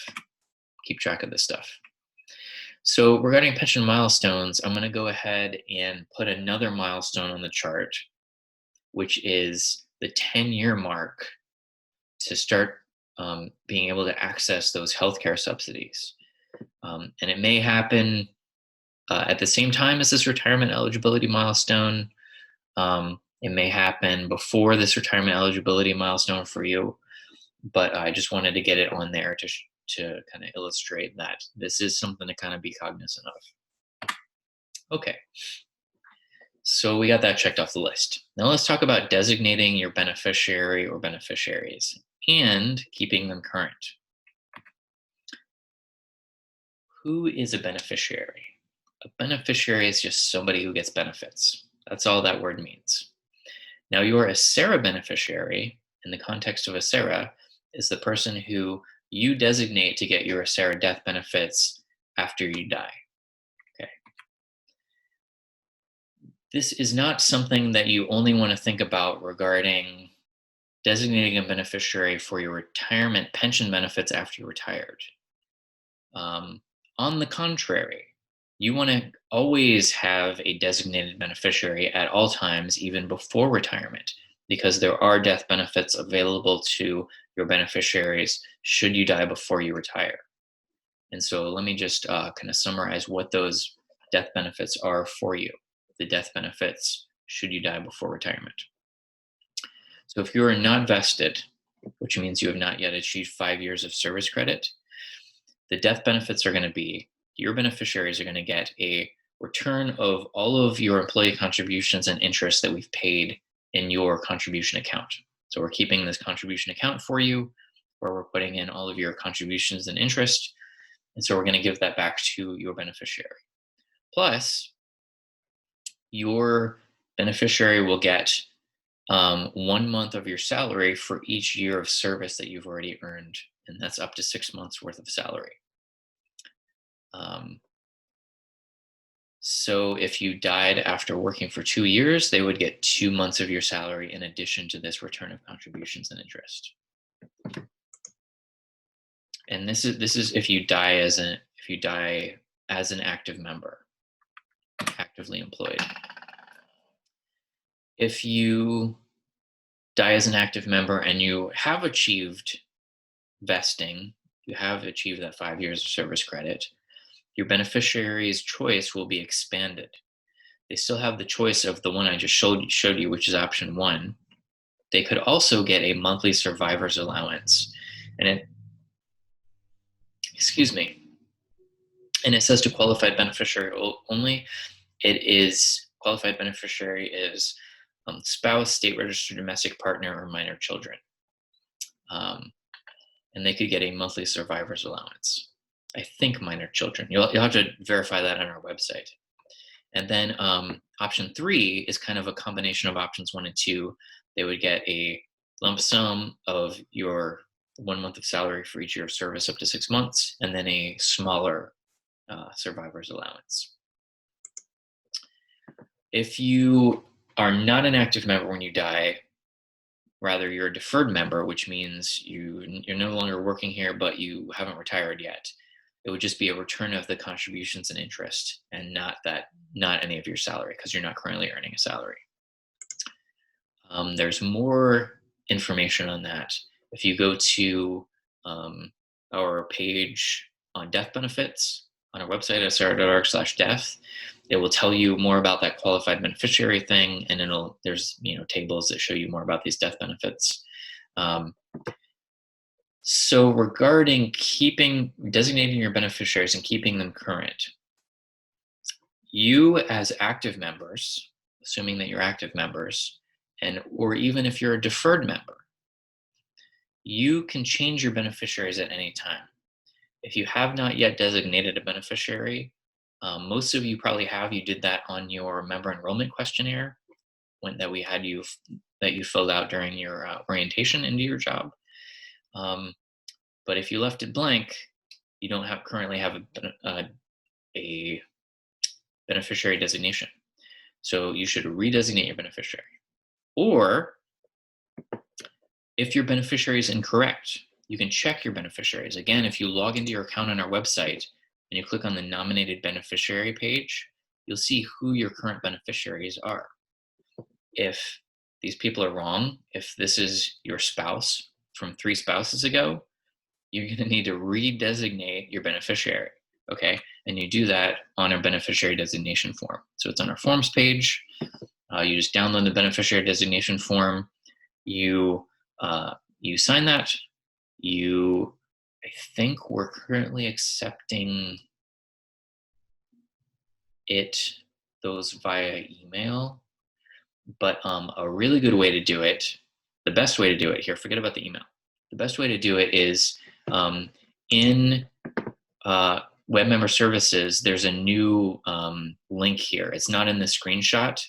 keep track of this stuff. So regarding pension milestones, I'm going to go ahead and put another milestone on the chart, which is the 10-year mark to start being able to access those healthcare subsidies. And it may happen at the same time as this retirement eligibility milestone. It may happen before this retirement eligibility milestone for you, but I just wanted to get it on there to kind of illustrate that this is something to kind of be cognizant of. Okay, so we got that checked off the list. Now let's talk about designating your beneficiary or beneficiaries and keeping them current. Who is a beneficiary? A beneficiary is just somebody who gets benefits. That's all that word means. Now, your Acera beneficiary, in the context of Acera, is the person who you designate to get your Acera death benefits after you die. Okay. This is not something that you only want to think about regarding designating a beneficiary for your retirement pension benefits after you're retired. On the contrary, you want to always have a designated beneficiary at all times, even before retirement, because there are death benefits available to your beneficiaries should you die before you retire. And so let me just kind of summarize what those death benefits are for you. The death benefits should you die before retirement. So if you are not vested, which means you have not yet achieved 5 years of service credit, the death benefits are going to be, your beneficiaries are going to get a return of all of your employee contributions and interest that we've paid in your contribution account. So we're keeping this contribution account for you where we're putting in all of your contributions and interest. And so we're going to give that back to your beneficiary. Plus, your beneficiary will get 1 month of your salary for each year of service that you've already earned. And that's up to 6 months worth of salary. Um, so if you died after working for 2 years, they would get 2 months of your salary in addition to this return of contributions and interest. And this is if you die as an active member, actively employed. If you die as an active member and you have achieved vesting, you have achieved that 5 years of service credit, your beneficiary's choice will be expanded. They still have the choice of the one I just showed you, which is option 1. They could also get a monthly survivor's allowance. And it, excuse me, and it says to qualified beneficiary only. It is qualified beneficiary is spouse, state registered domestic partner, or minor children. And they could get a monthly survivor's allowance. I think minor children. You'll have to verify that on our website. And then option 3 is kind of a combination of options 1 and 2. They would get a lump sum of your 1 month of salary for each year of service up to 6 months, and then a smaller survivor's allowance. If you are not an active member when you die, rather you're a deferred member, which means you're no longer working here, but you haven't retired yet. It would just be a return of the contributions and interest, and not any of your salary, because you're not currently earning a salary. There's more information on that. If you go to our page on death benefits on our website at sra.org/death, it will tell you more about that qualified beneficiary thing, and there's tables that show you more about these death benefits. So regarding designating your beneficiaries and keeping them current, you as active members, assuming that you're active members, or even if you're a deferred member, you can change your beneficiaries at any time. If you have not yet designated a beneficiary, most of you probably have. You did that on your member enrollment questionnaire that you filled out during your orientation into your job. But if you left it blank, you don't currently have a beneficiary designation. So you should redesignate your beneficiary. Or if your beneficiary is incorrect, you can check your beneficiaries. Again, if you log into your account on our website and you click on the nominated beneficiary page, you'll see who your current beneficiaries are. If these people are wrong, if this is your spouse from 3 spouses ago, you're going to need to redesignate your beneficiary, okay? And you do that on our beneficiary designation form. So it's on our forms page. You just download the beneficiary designation form. You sign that. I think we're currently accepting those via email, but a really good way to do it, the best way to do it here, forget about the email. The best way to do it is in Web Member Services, there's a new link here. It's not in the screenshot,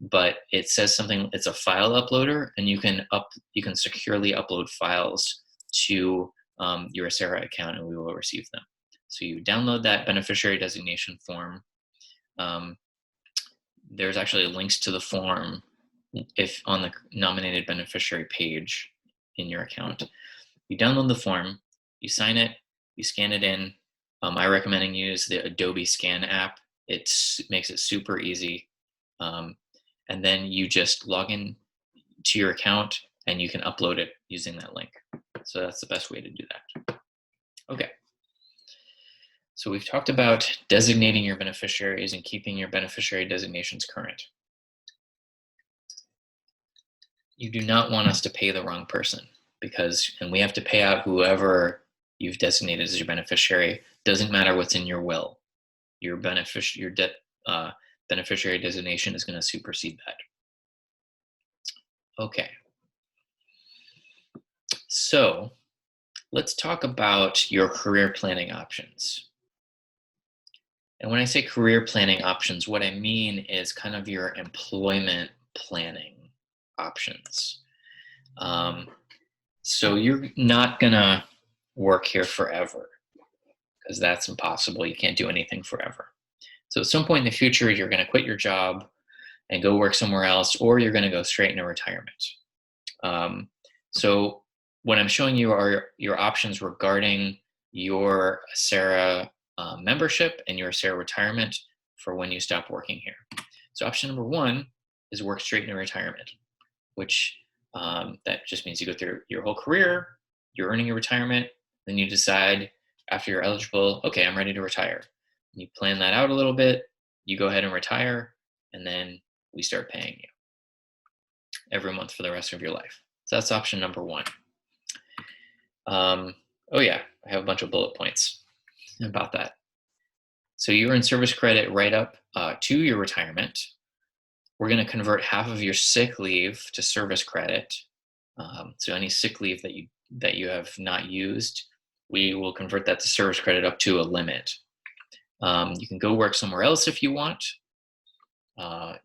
but it says something, it's a file uploader, and you can securely upload files to your Acera account, and we will receive them. So you download that beneficiary designation form. There's actually links to the form if on the nominated beneficiary page in your account. You download the form, you sign it, you scan it in. I recommend you use the Adobe Scan app. It makes it super easy. And then you just log in to your account and you can upload it using that link. So that's the best way to do that. Okay. So we've talked about designating your beneficiaries and keeping your beneficiary designations current. You do not want us to pay the wrong person, and we have to pay out whoever you've designated as your beneficiary. Doesn't matter what's in your will. Your beneficiary designation is going to supersede that. Okay. So let's talk about your career planning options. And when I say career planning options, what I mean is kind of your employment planning options. So you're not gonna work here forever, because that's impossible. You can't do anything forever. So at some point in the future, you're going to quit your job and go work somewhere else, or you're going to go straight into retirement. Um, so what I'm showing you are your options regarding your Sarah membership and your Sarah retirement for when you stop working here. So option number one is work straight into retirement, which that just means you go through your whole career, you're earning your retirement, then you decide after you're eligible, okay, I'm ready to retire. And you plan that out a little bit, you go ahead and retire, and then we start paying you every month for the rest of your life. So that's option number one. Oh yeah, I have a bunch of bullet points about that. So you earn service credit right up to your retirement. We're going to convert half of your sick leave to service credit. So any sick leave that you have not used, we will convert that to service credit up to a limit. You can go work somewhere else if you want.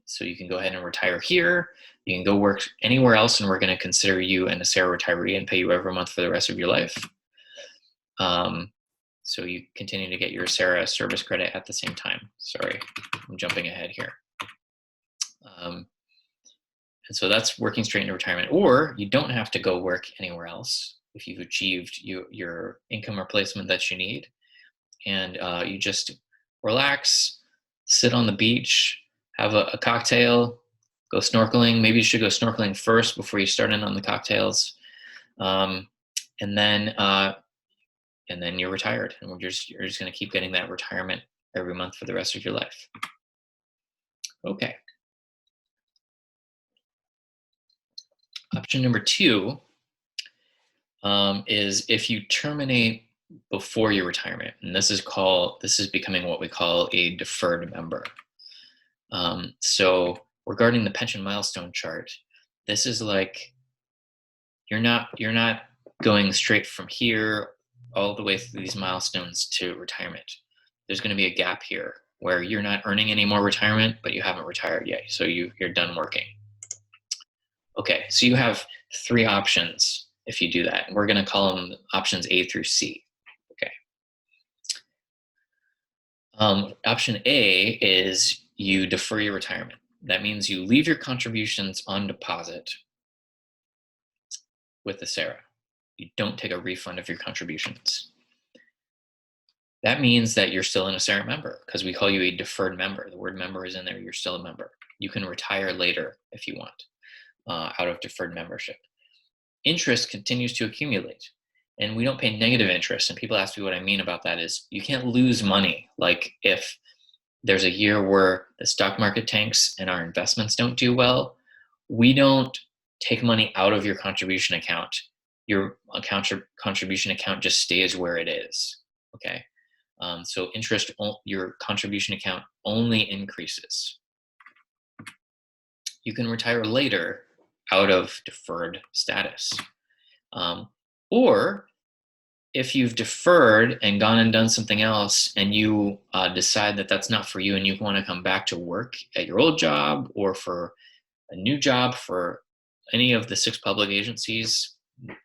So you can go ahead and retire here. You can go work anywhere else, and we're going to consider you a Sarah retiree and pay you every month for the rest of your life. So you continue to get your Sarah service credit at the same time. Sorry, I'm jumping ahead here. And so that's working straight into retirement. Or you don't have to go work anywhere else if you've achieved your income replacement that you need. And you just relax, sit on the beach, have a cocktail, go snorkeling. Maybe you should go snorkeling first before you start in on the cocktails. And then you're retired, and you're just going to keep getting that retirement every month for the rest of your life. Okay. Option number two is if you terminate before your retirement, and this is becoming what we call a deferred member. So regarding the pension milestone chart, this is like you're not going straight from here all the way through these milestones to retirement. There's going to be a gap here where you're not earning any more retirement, but you haven't retired yet. So you're done working. Okay, so you have three options if you do that. We're going to call them options A through C. Okay. Option A is you defer your retirement. That means you leave your contributions on deposit with the Sarah. You don't take a refund of your contributions. That means that you're still an Sarah member because we call you a deferred member. The word member is in there. You're still a member. You can retire later if you want out of deferred membership. Interest continues to accumulate, and we don't pay negative interest. And people ask me what I mean about that is you can't lose money. Like if there's a year where the stock market tanks and our investments don't do well, we don't take money out of your contribution account. Your contribution account just stays where it is. Okay. So interest, your contribution account only increases. You can retire later out of deferred status. Or if you've deferred and gone and done something else and you decide that that's not for you and you want to come back to work at your old job or for a new job for any of the 6 public agencies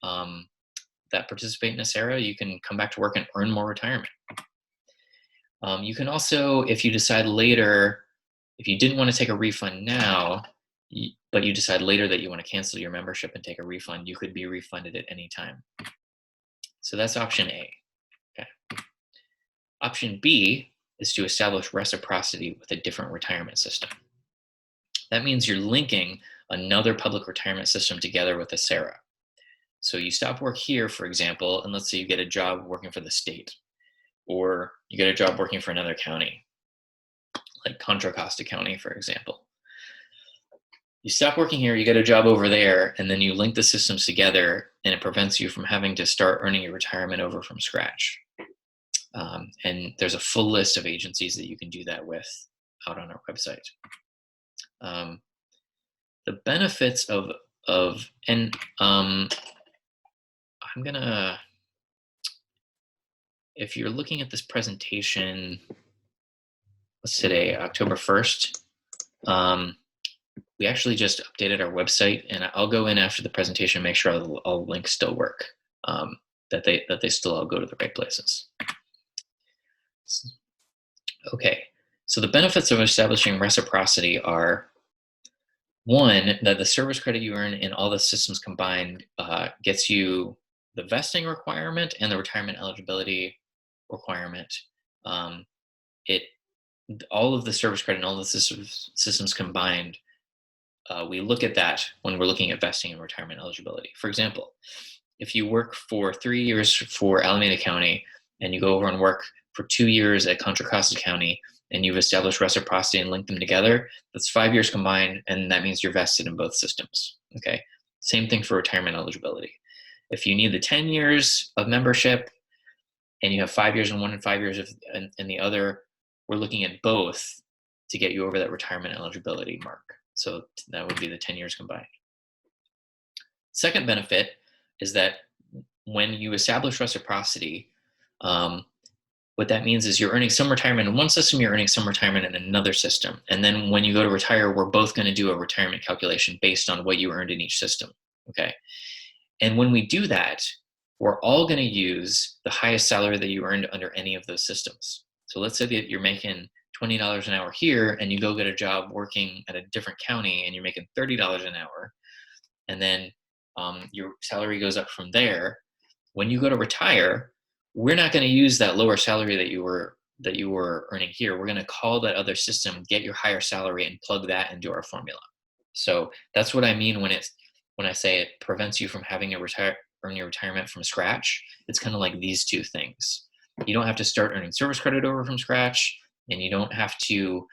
that participate in this era, you can come back to work and earn more retirement. You can also, if you decide later, if you didn't want to take a refund now, but you decide later that you want to cancel your membership and take a refund, you could be refunded at any time. So that's option A. Okay. Option B is to establish reciprocity with a different retirement system. That means you're linking another public retirement system together with a SARA. So you stop work here, for example, and let's say you get a job working for the state, or you get a job working for another county, like Contra Costa County, for example. You stop working here, you get a job over there, and then you link the systems together, and it prevents you from having to start earning your retirement over from scratch. And there's a full list of agencies that you can do that with out on our website. The benefits I'm gonna, if you're looking at this presentation, what's today, October 1st, we actually just updated our website, and I'll go in after the presentation and make sure all links still work, that they still all go to the right places. Okay, so the benefits of establishing reciprocity are: one, that the service credit you earn in all the systems combined gets you the vesting requirement and the retirement eligibility requirement. Um, it all of the service credit and all the systems combined, we look at that when we're looking at vesting and retirement eligibility. For example, if you work for 3 years for Alameda County and you go over and work for 2 years at Contra Costa County and you've established reciprocity and linked them together, that's 5 years combined, and that means you're vested in both systems. Okay. Same thing for retirement eligibility. If you need the 10 years of membership and you have 5 years in one and 5 years in the other, we're looking at both to get you over that retirement eligibility mark. So that would be the 10 years combined. Second benefit is that when you establish reciprocity, um, what that means is you're earning some retirement in one system, you're earning some retirement in another system. And then when you go to retire, we're both going to do a retirement calculation based on what you earned in each system. Okay. And when we do that, we're all going to use the highest salary that you earned under any of those systems. So let's say that you're making $20 an hour here and you go get a job working at a different county and you're making $30 an hour. And then your salary goes up from there. When you go to retire, we're not going to use that lower salary that you were earning here. We're going to call that other system, get your higher salary, and plug that into our formula. So that's what I mean when I say it prevents you from having to earn your retirement from scratch. It's kind of like these two things. You don't have to start earning service credit over from scratch, and you don't have to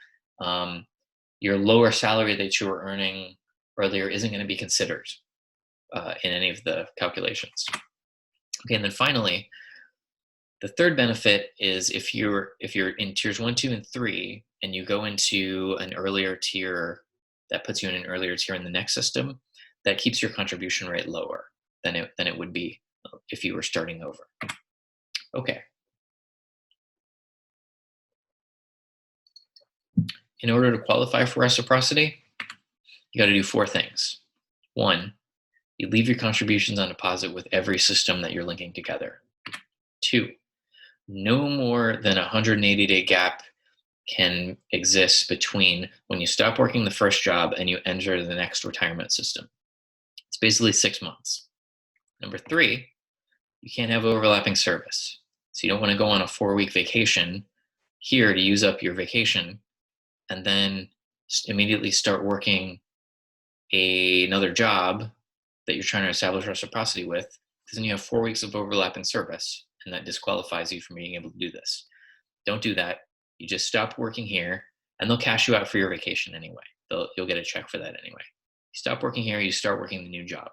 your lower salary that you were earning earlier isn't going to be considered in any of the calculations. Okay, and then finally, the third benefit is if you're in tiers 1, 2, and 3, and you go into an earlier tier, that puts you in an earlier tier in the next system, that keeps your contribution rate lower than it would be if you were starting over. Okay. In order to qualify for reciprocity, you got to do 4 things. 1, you leave your contributions on deposit with every system that you're linking together. 2, no more than a 180-day gap can exist between when you stop working the first job and you enter the next retirement system. It's basically 6 months. Number 3, you can't have overlapping service. So you don't want to go on a 4-week vacation here to use up your vacation and then immediately start working another job that you're trying to establish reciprocity with, because then you have 4 weeks of overlapping service, and that disqualifies you from being able to do this. Don't do that. You just stop working here, and they'll cash you out for your vacation anyway. You'll get a check for that anyway. You stop working here, you start working the new job.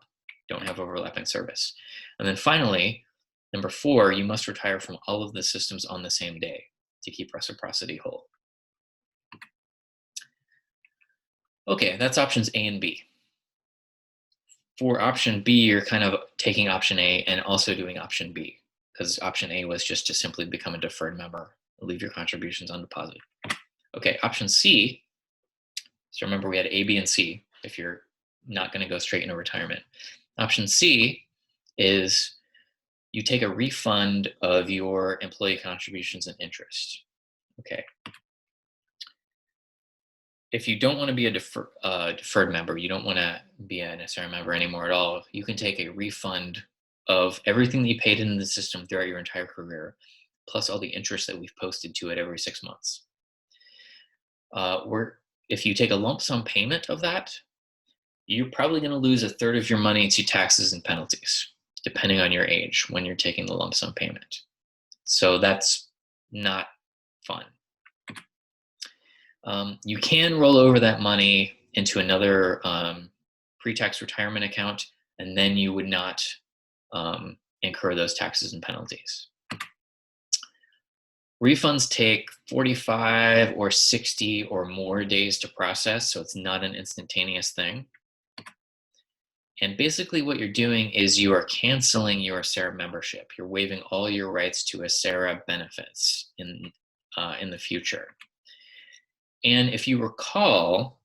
Don't have overlapping service. And then finally, number 4, you must retire from all of the systems on the same day to keep reciprocity whole. Okay, that's options A and B. For option B, you're kind of taking option A and also doing option B, because option A was just to simply become a deferred member, leave your contributions on deposit. Okay, option C, so remember we had A, B, and C if you're not going to go straight into retirement. Option C is you take a refund of your employee contributions and interest. Okay. If you don't want to be a deferred member, you don't want to be an SRA member anymore at all, you can take a refund of everything that you paid into the system throughout your entire career, plus all the interest that we've posted to it every 6 months. If you take a lump sum payment of that, you're probably going to lose 1/3 of your money to taxes and penalties, depending on your age when you're taking the lump sum payment. So that's not fun. You can roll over that money into another pre-tax retirement account, and then you would not incur those taxes and penalties. Refunds take 45 or 60 or more days to process, so it's not an instantaneous thing. And basically what you're doing is you are canceling your SARA membership. You're waiving all your rights to a SARA benefits in the future. And if you recall,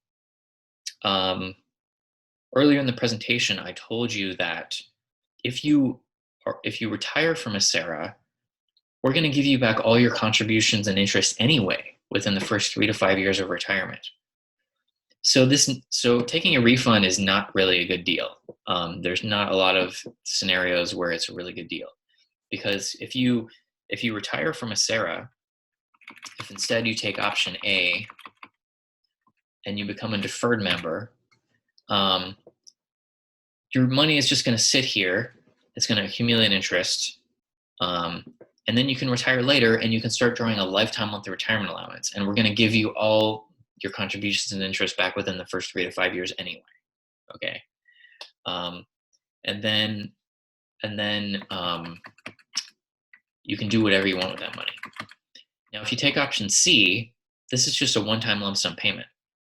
earlier in the presentation, I told you that if you retire from a SARA, we're going to give you back all your contributions and interest anyway within the first 3 to 5 years of retirement. So taking a refund is not really a good deal. There's not a lot of scenarios where it's a really good deal, because if you retire from a SERA, if instead you take option A and you become a deferred member, um, your money is just going to sit here. It's going to accumulate interest, um, and then you can retire later, and you can start drawing a lifetime monthly retirement allowance. And we're going to give you all your contributions and interest back within the first 3 to 5 years anyway. Okay, um, and then you can do whatever you want with that money. Now, if you take option C, this is just a one-time lump sum payment.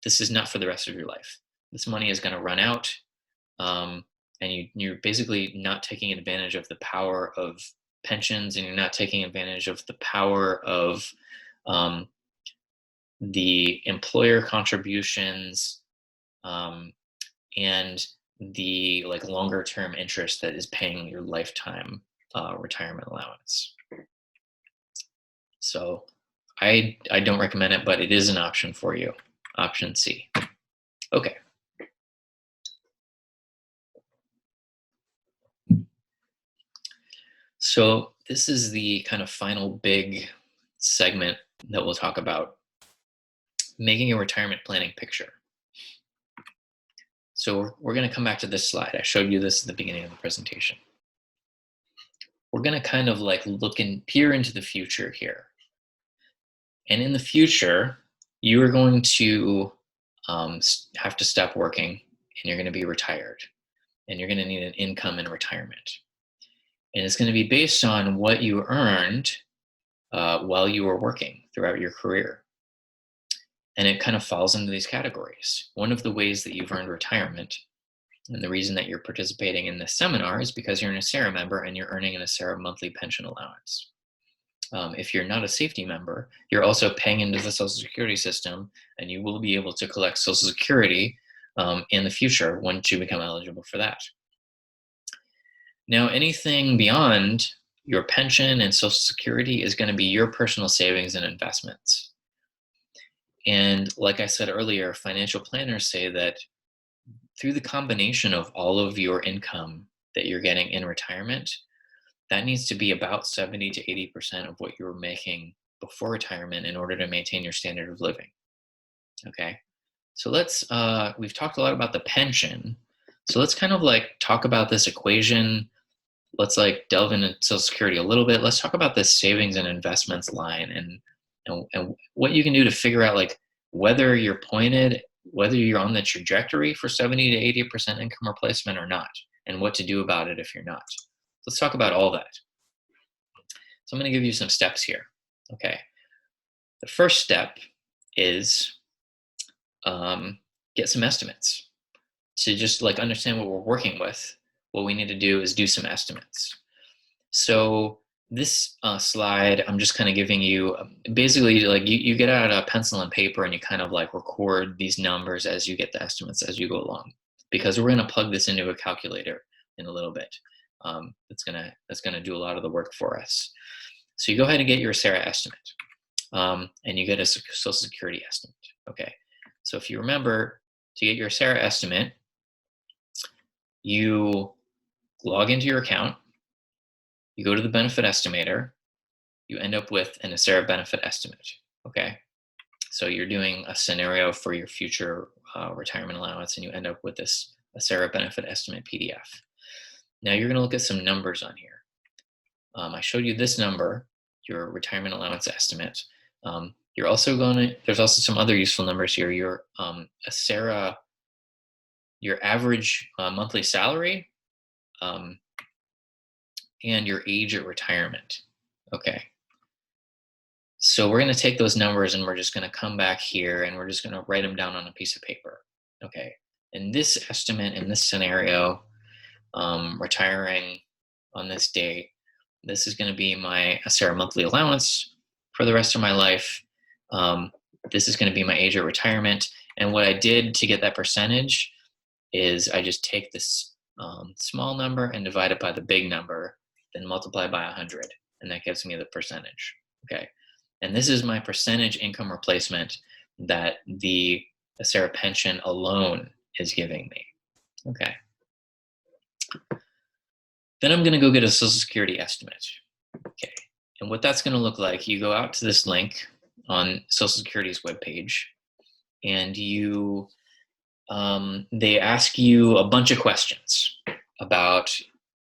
This is not for the rest of your life. This money is going to run out, and you're basically not taking advantage of the power of pensions, and you're not taking advantage of the power of the employer contributions, and the longer term interest that is paying your lifetime retirement allowance. So I don't recommend it, but it is an option for you. Option C. Okay. So this is the kind of final big segment that we'll talk about: making a retirement planning picture. So we're going to come back to this slide. I showed you this at the beginning of the presentation. We're going to kind of look and peer into the future here. And in the future, you are going to have to stop working, and you're going to be retired, and you're going to need an income in retirement. And it's going to be based on what you earned while you were working throughout your career. And it kind of falls into these categories. One of the ways that you've earned retirement, and the reason that you're participating in this seminar, is because you're an SERA member and you're earning an SERA monthly pension allowance. If you're not a safety member, you're also paying into the Social Security system, and you will be able to collect Social Security in the future once you become eligible for that. Now, anything beyond your pension and Social Security is going to be your personal savings and investments. And like I said earlier, financial planners say that through the combination of all of your income that you're getting in retirement, that needs to be about 70 to 80% of what you were making before retirement in order to maintain your standard of living. Okay, so we've talked a lot about the pension. So let's kind of talk about this equation. Let's delve into Social Security a little bit. Let's talk about this savings and investments line, and what you can do to figure out whether you're on the trajectory for 70 to 80% income replacement or not, and what to do about it if you're not. Let's talk about all that. So I'm going to give you some steps here. Okay. The first step is get some estimates. To just understand what we're working with, what we need to do is do some estimates. So this slide, I'm just kind of giving you, basically you get out a pencil and paper, and you kind of record these numbers as you get the estimates as you go along, because we're going to plug this into a calculator in a little bit. That's gonna do a lot of the work for us. So you go ahead and get your SERA estimate, and you get a Social Security estimate. Okay, so if you remember, to get your SERA estimate, you log into your account, you go to the benefit estimator, you end up with an SERA benefit estimate. Okay, so you're doing a scenario for your future retirement allowance, and you end up with this SERA benefit estimate PDF. Now you're going to look at some numbers on here. I showed you this number, your retirement allowance estimate. There's also some other useful numbers here. Your SERA, your average monthly salary, and your age at retirement. Okay. So we're going to take those numbers, and we're just going to come back here, and we're just going to write them down on a piece of paper. Okay. In this estimate, in this scenario, retiring on this date, this is going to be my SERA monthly allowance for the rest of my life. This is going to be my age at retirement. And what I did to get that percentage is I just take this small number and divide it by the big number, then multiply by 100, and that gives me the percentage. Okay. And this is my percentage income replacement that the Sarah pension alone is giving me. Okay. Then I'm going to go get a Social Security estimate. Okay. And what that's going to look like, you go out to this link on Social Security's webpage, and they ask you a bunch of questions about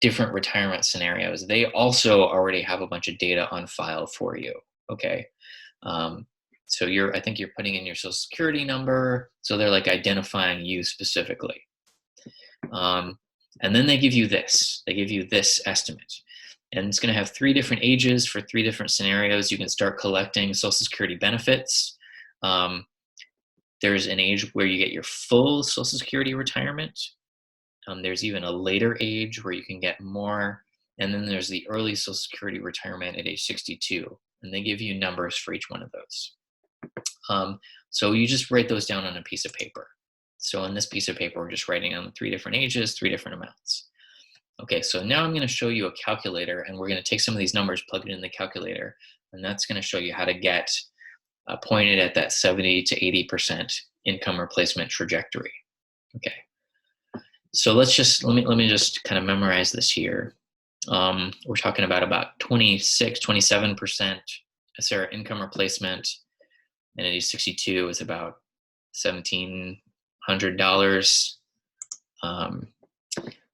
different retirement scenarios. They also already have a bunch of data on file for you. Okay. So I think you're putting in your Social Security number. So they're like identifying you specifically. And then they give you this. They give you this estimate. And it's going to have 3 different ages for 3 different scenarios. You can start collecting Social Security benefits. There's an age where you get your full Social Security retirement. There's even a later age where you can get more. And then there's the early Social Security retirement at age 62. And they give you numbers for each one of those. So you just write those down on a piece of paper. So on this piece of paper, we're just writing on 3 different ages, 3 different amounts. Okay, so now I'm going to show you a calculator, and we're going to take some of these numbers, plug it in the calculator, and that's going to show you how to get pointed at that 70 to 80% income replacement trajectory. Okay, so let me just kind of memorize this here. We're talking about 26, 27% Sarah income replacement, and at age 62 is about $1,700.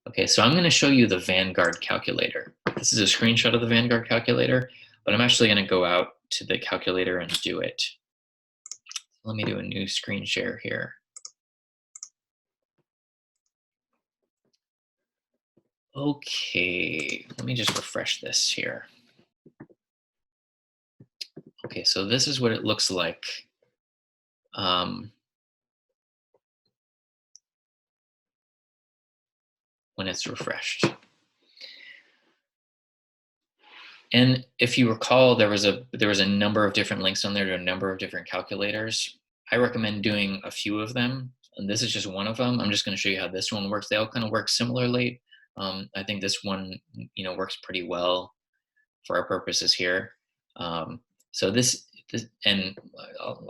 Okay, so I'm going to show you the Vanguard calculator. This is a screenshot of the Vanguard calculator, but I'm actually going to go out to the calculator and do it. Let me do a new screen share here. Okay, let me just refresh this here. Okay, so this is what it looks like. When it's refreshed. And if you recall, there was a number of different links on there to a number of different calculators. I recommend doing a few of them, and this is just one of them. I'm just going to show you how this one works. They all kind of work similarly. I think this one, works pretty well for our purposes here. So this and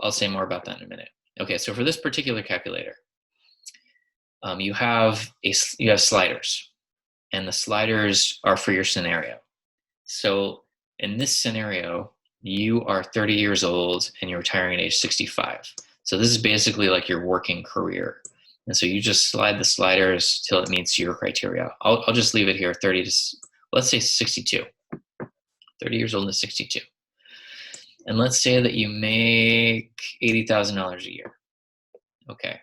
I'll say more about that in a minute. Okay, so for this particular calculator, you have sliders, and the sliders are for your scenario. So in this scenario, you are 30 years old and you're retiring at age 65. So this is basically like your working career. And so you just slide the sliders till it meets your criteria. I'll just leave it here, let's say 62. 30 years old to 62. And let's say that you make $80,000 a year. Okay.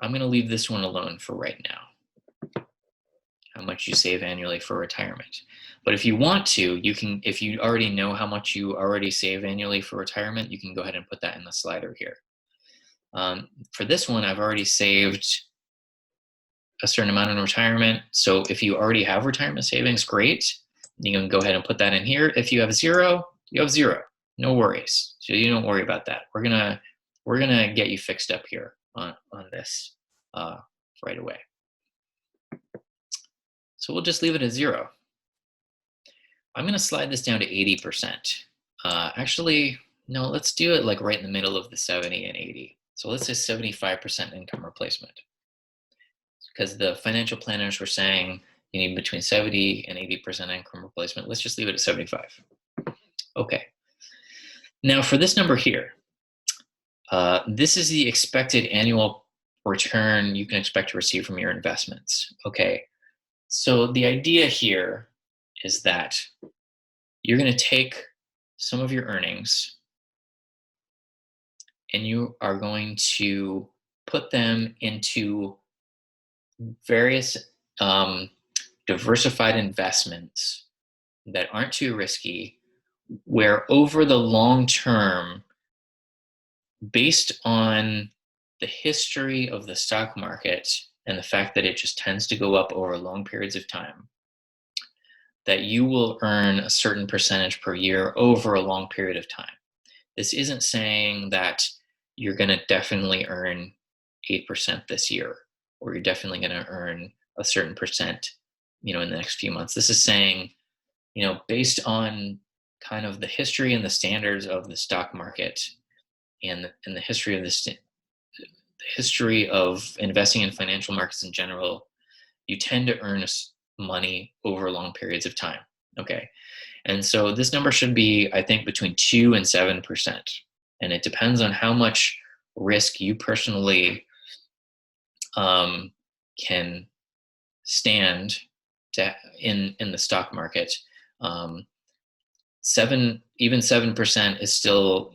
I'm going to leave this one alone for right now. How much you save annually for retirement. But if you want to, you can, if you already know how much you already save annually for retirement, you can go ahead and put that in the slider here. For this one, I've already saved a certain amount in retirement. So if you already have retirement savings, great. You can go ahead and put that in here. If you have zero, you have zero. No worries. So you don't worry about that. We're gonna get you fixed up here on this right away. So we'll just leave it at 0. I'm going to slide this down to 80%. Actually, no, let's do it like right in the middle of the 70 and 80. So let's say 75% income replacement. Because the financial planners were saying you need between 70 and 80% income replacement. Let's just leave it at 75. Okay. Now for this number here, this is the expected annual return you can expect to receive from your investments. Okay. So the idea here is that you're going to take some of your earnings and you are going to put them into various diversified investments that aren't too risky, where over the long term, based on the history of the stock market and the fact that it just tends to go up over long periods of time, that you will earn a certain percentage per year over a long period of time. This isn't saying that you're going to definitely earn 8% this year, or you're definitely going to earn a certain percent, in the next few months. This is saying, based on kind of the history and the standards of the stock market and the history of the history of investing in financial markets in general, you tend to earn money over long periods of time. Okay. And so this number should be, I think, between 2 and 7%. And it depends on how much risk you personally can stand in the stock market. Um, 7% is still,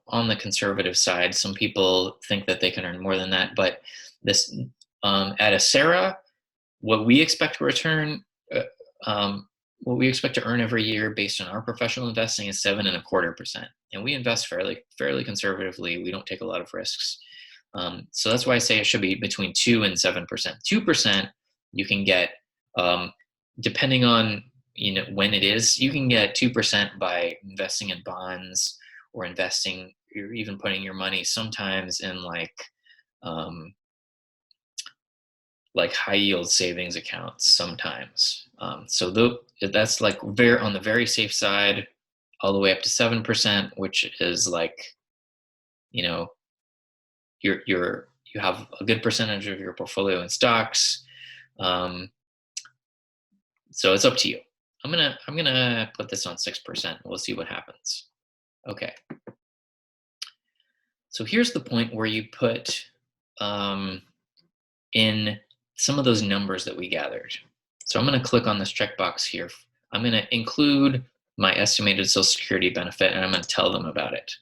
on the conservative side. Some people think that they can earn more than that, but this at Acera, what we expect to return, what we expect to earn every year based on our professional investing is 7.25%, and we invest fairly conservatively. We don't take a lot of risks, so that's why I say it should be between 2 and 7%. 2% you can get, depending on when it is. You can get 2% by investing in bonds or investing, or even putting your money sometimes in high yield savings accounts sometimes. So that's like on the very safe side, all the way up to 7%, which is you have a good percentage of your portfolio in stocks. So it's up to you. I'm gonna put this on 6%. We'll see what happens. Okay. So here's the point where you put in some of those numbers that we gathered. So I'm going to click on this checkbox here. I'm going to include my estimated Social Security benefit, and I'm going to tell them about it.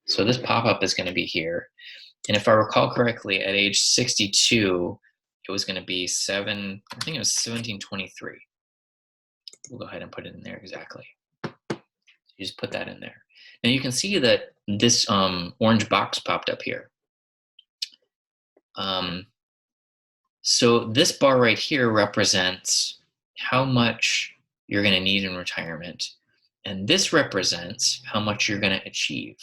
So this pop-up is going to be here. And if I recall correctly, at age 62, it was going to be I think it was 1723. We'll go ahead and put it in there exactly. You just put that in there. Now you can see that this orange box popped up here. So this bar right here represents how much you're going to need in retirement. And this represents how much you're going to achieve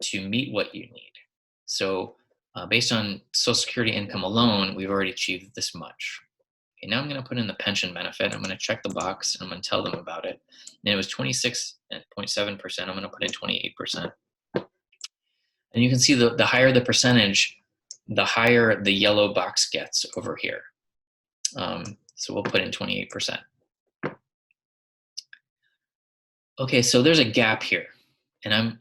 to meet what you need. So based on Social Security income alone, we've already achieved this much. Okay, now I'm going to put in the pension benefit. I'm going to check the box and I'm going to tell them about it. And it was 26.7%. I'm going to put in 28%. And you can see the higher the percentage, the higher the yellow box gets over here. So we'll put in 28%. Okay, so there's a gap here, and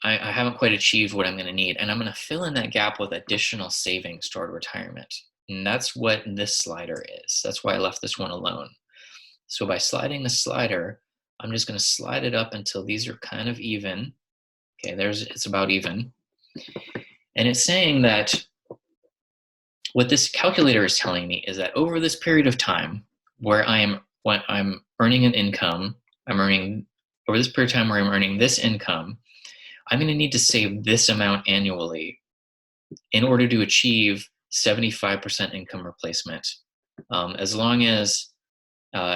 I haven't quite achieved what I'm going to need, and I'm going to fill in that gap with additional savings toward retirement. And that's what this slider is. That's why I left this one alone. So by sliding the slider, I'm just going to slide it up until these are kind of even. Okay, it's about even. And it's saying that what this calculator is telling me is that over this period of time when I'm earning an income, over this period of time where I'm earning this income, I'm going to need to save this amount annually in order to achieve 75% income replacement. As long as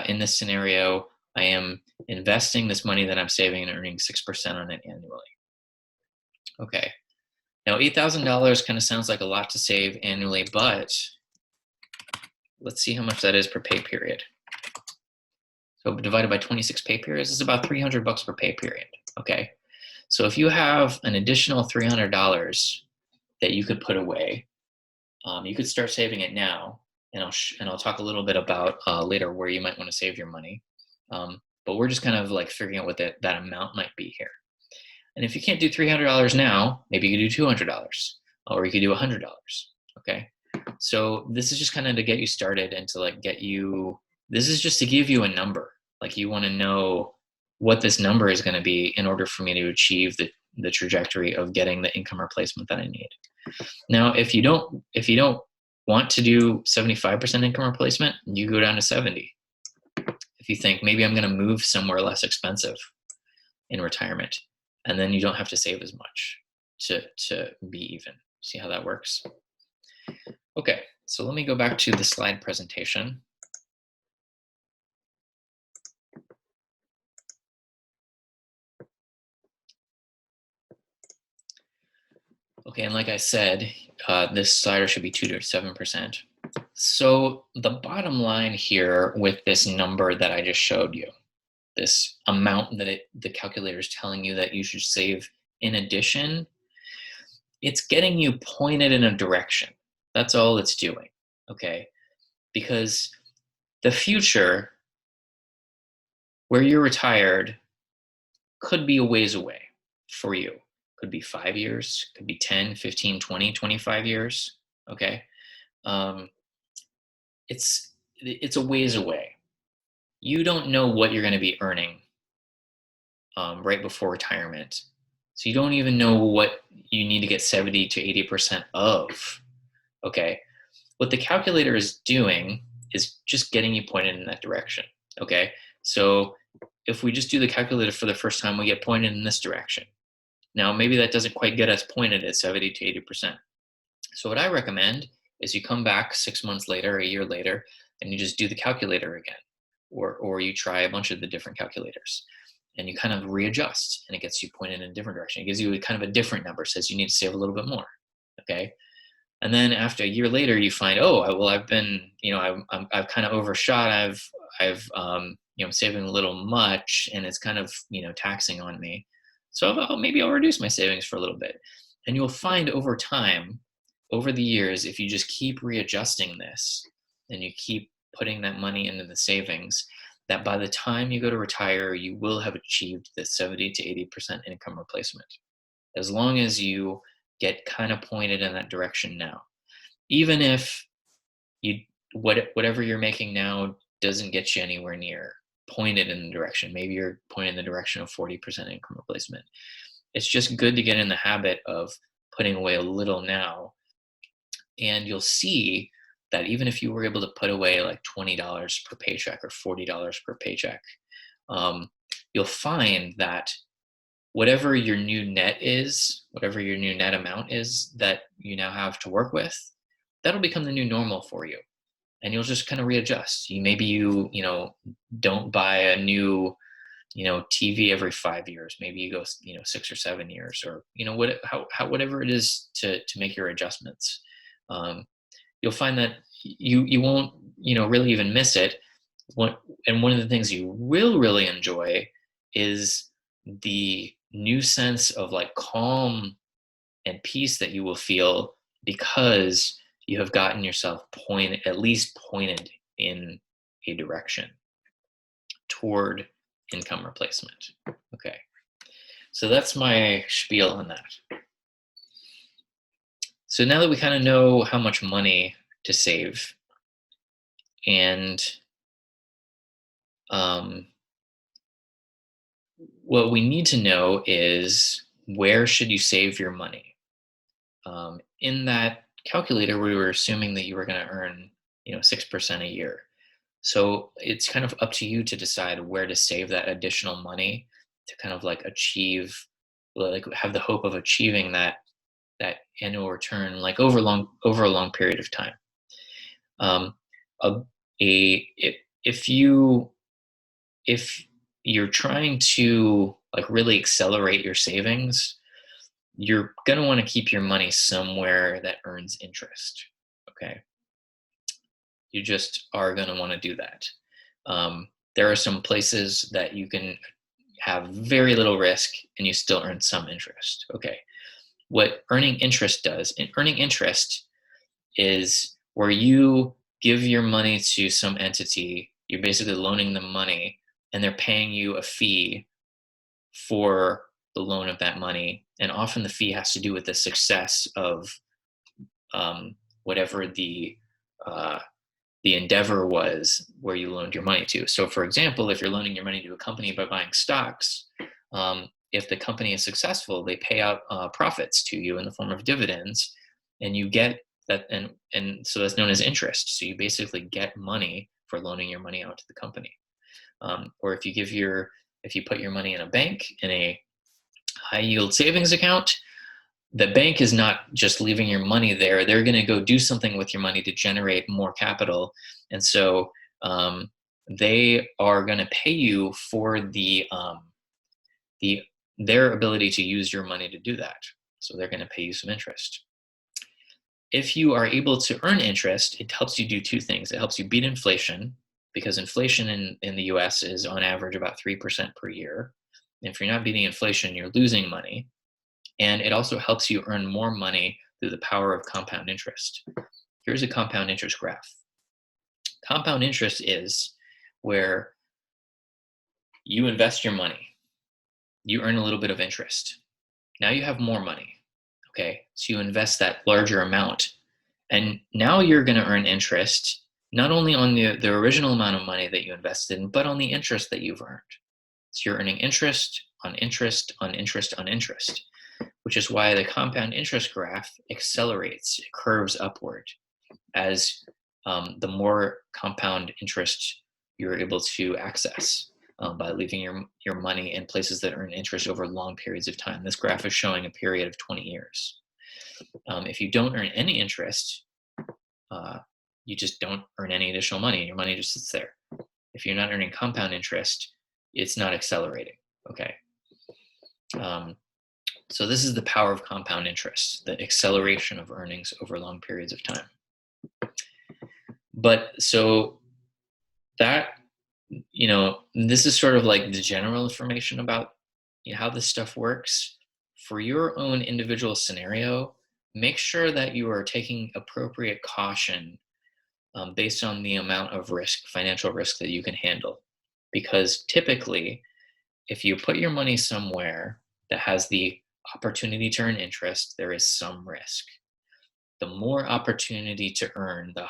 in this scenario, I am investing this money that I'm saving and earning 6% on it annually. Okay. Now, $8,000 kind of sounds like a lot to save annually, but let's see how much that is per pay period. So divided by 26 pay periods is about $300 per pay period. Okay. So if you have an additional $300 that you could put away, you could start saving it now, and I'll talk a little bit about later where you might want to save your money. But we're just kind of like figuring out what that amount might be here. And if you can't do $300 now, maybe you could do $200, or you could do $100. Okay. So this is just kind of to get you started and to this is just to give you a number. Like, you want to know what this number is going to be in order for me to achieve the trajectory of getting the income replacement that I need. Now, if you don't want to do 75% income replacement, you go down to 70. If you think maybe I'm going to move somewhere less expensive in retirement, and then you don't have to save as much to be even. See how that works? Okay, so let me go back to the slide presentation. Okay, and like I said, this slider should be 2 to 7%. So the bottom line here with this number that I just showed you this amount that the calculator is telling you that you should save in addition, it's getting you pointed in a direction. That's all it's doing. Okay. Because the future where you're retired could be a ways away for you. Could be 5 years, could be 10, 15, 20, 25 years. Okay. Um, it's a ways away. You don't know what you're going to be earning right before retirement. So you don't even know what you need to get 70 to 80% of. Okay. What the calculator is doing is just getting you pointed in that direction. Okay. So if we just do the calculator for the first time, we get pointed in this direction. Now, maybe that doesn't quite get us pointed at 70 to 80%. So what I recommend is you come back 6 months later, a year later, and you just do the calculator again, or you try a bunch of the different calculators, and you kind of readjust, and it gets you pointed in a different direction. It gives you kind of a different number, says you need to save a little bit more. Okay, and then after a year later, you find, oh, well, I've been, I've kind of overshot. I'm saving a little much, and it's kind of, taxing on me. So maybe I'll reduce my savings for a little bit. And you'll find over time, over the years, if you just keep readjusting this and you keep putting that money into the savings, that by the time you go to retire, you will have achieved the 70 to 80% income replacement. As long as you get kind of pointed in that direction now. Even if whatever you're making now doesn't get you anywhere near pointed in the direction. Maybe you're pointed in the direction of 40% income replacement. It's just good to get in the habit of putting away a little now. And you'll see that even if you were able to put away like $20 per paycheck or $40 per paycheck, you'll find that whatever your new net is, whatever your new net amount is that you now have to work with, that'll become the new normal for you. And you'll just kind of readjust. Maybe you don't buy a new, TV every 5 years. Maybe you go, 6 or 7 years, or whatever it is to make your adjustments. You'll find that you won't really even miss it. And one of the things you will really enjoy is the new sense of like calm and peace that you will feel because you have gotten yourself at least pointed in a direction toward income replacement. Okay. So that's my spiel on that. So now that we kind of know how much money to save, and what we need to know is, where should you save your money? In that calculator, we were assuming that you were going to earn 6% a year. So it's kind of up to you to decide where to save that additional money to kind of like have the hope of achieving that annual return, like over a long period of time. If you're trying to like really accelerate your savings, you're going to want to keep your money somewhere that earns interest. Okay. You just are going to want to do that. There are some places that you can have very little risk and you still earn some interest. Okay. What earning interest does, and earning interest is where you give your money to some entity, you're basically loaning them money, and they're paying you a fee for the loan of that money. And often the fee has to do with the success of whatever the endeavor was where you loaned your money to. So for example, if you're loaning your money to a company by buying stocks, if the company is successful, they pay out profits to you in the form of dividends, and you get that, and so that's known as interest. So you basically get money for loaning your money out to the company. Or if you put your money in a bank, in a high yield savings account, the bank is not just leaving your money there. They're going to go do something with your money to generate more capital. And so they are going to pay you for their ability to use your money to do that. So they're going to pay you some interest. If you are able to earn interest, it helps you do two things. It helps you beat inflation, because inflation in the US is on average about 3% per year. And if you're not beating inflation, you're losing money. And it also helps you earn more money through the power of compound interest. Here's a compound interest graph. Compound interest is where you invest your money, you earn a little bit of interest. Now you have more money. Okay, so you invest that larger amount, and now you're going to earn interest not only on the original amount of money that you invested in, but on the interest that you've earned. So you're earning interest on interest on interest on interest, which is why the compound interest graph accelerates, it curves upward as the more compound interest you're able to access by leaving your money in places that earn interest over long periods of time. This graph is showing a period of 20 years. If you don't earn any interest, you just don't earn any additional money. Your money just sits there. If you're not earning compound interest, it's not accelerating. Okay. So this is the power of compound interest, the acceleration of earnings over long periods of time. But so that, this is sort of like the general information about how this stuff works. For your own individual scenario, make sure that you are taking appropriate caution based on the amount of risk, financial risk that you can handle. Because typically, if you put your money somewhere that has the opportunity to earn interest, there is some risk. The more opportunity to earn, the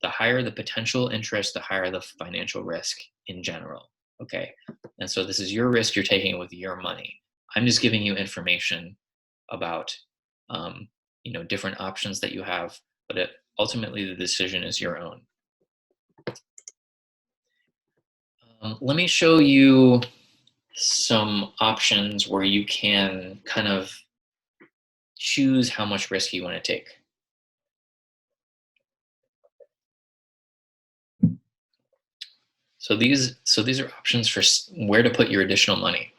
higher the potential interest, the higher the financial risk in general. Okay, and so this is your risk you're taking with your money. I'm just giving you information about different options that you have, but ultimately the decision is your own. Let me show you some options where you can kind of choose how much risk you want to take. So these are options for where to put your additional money.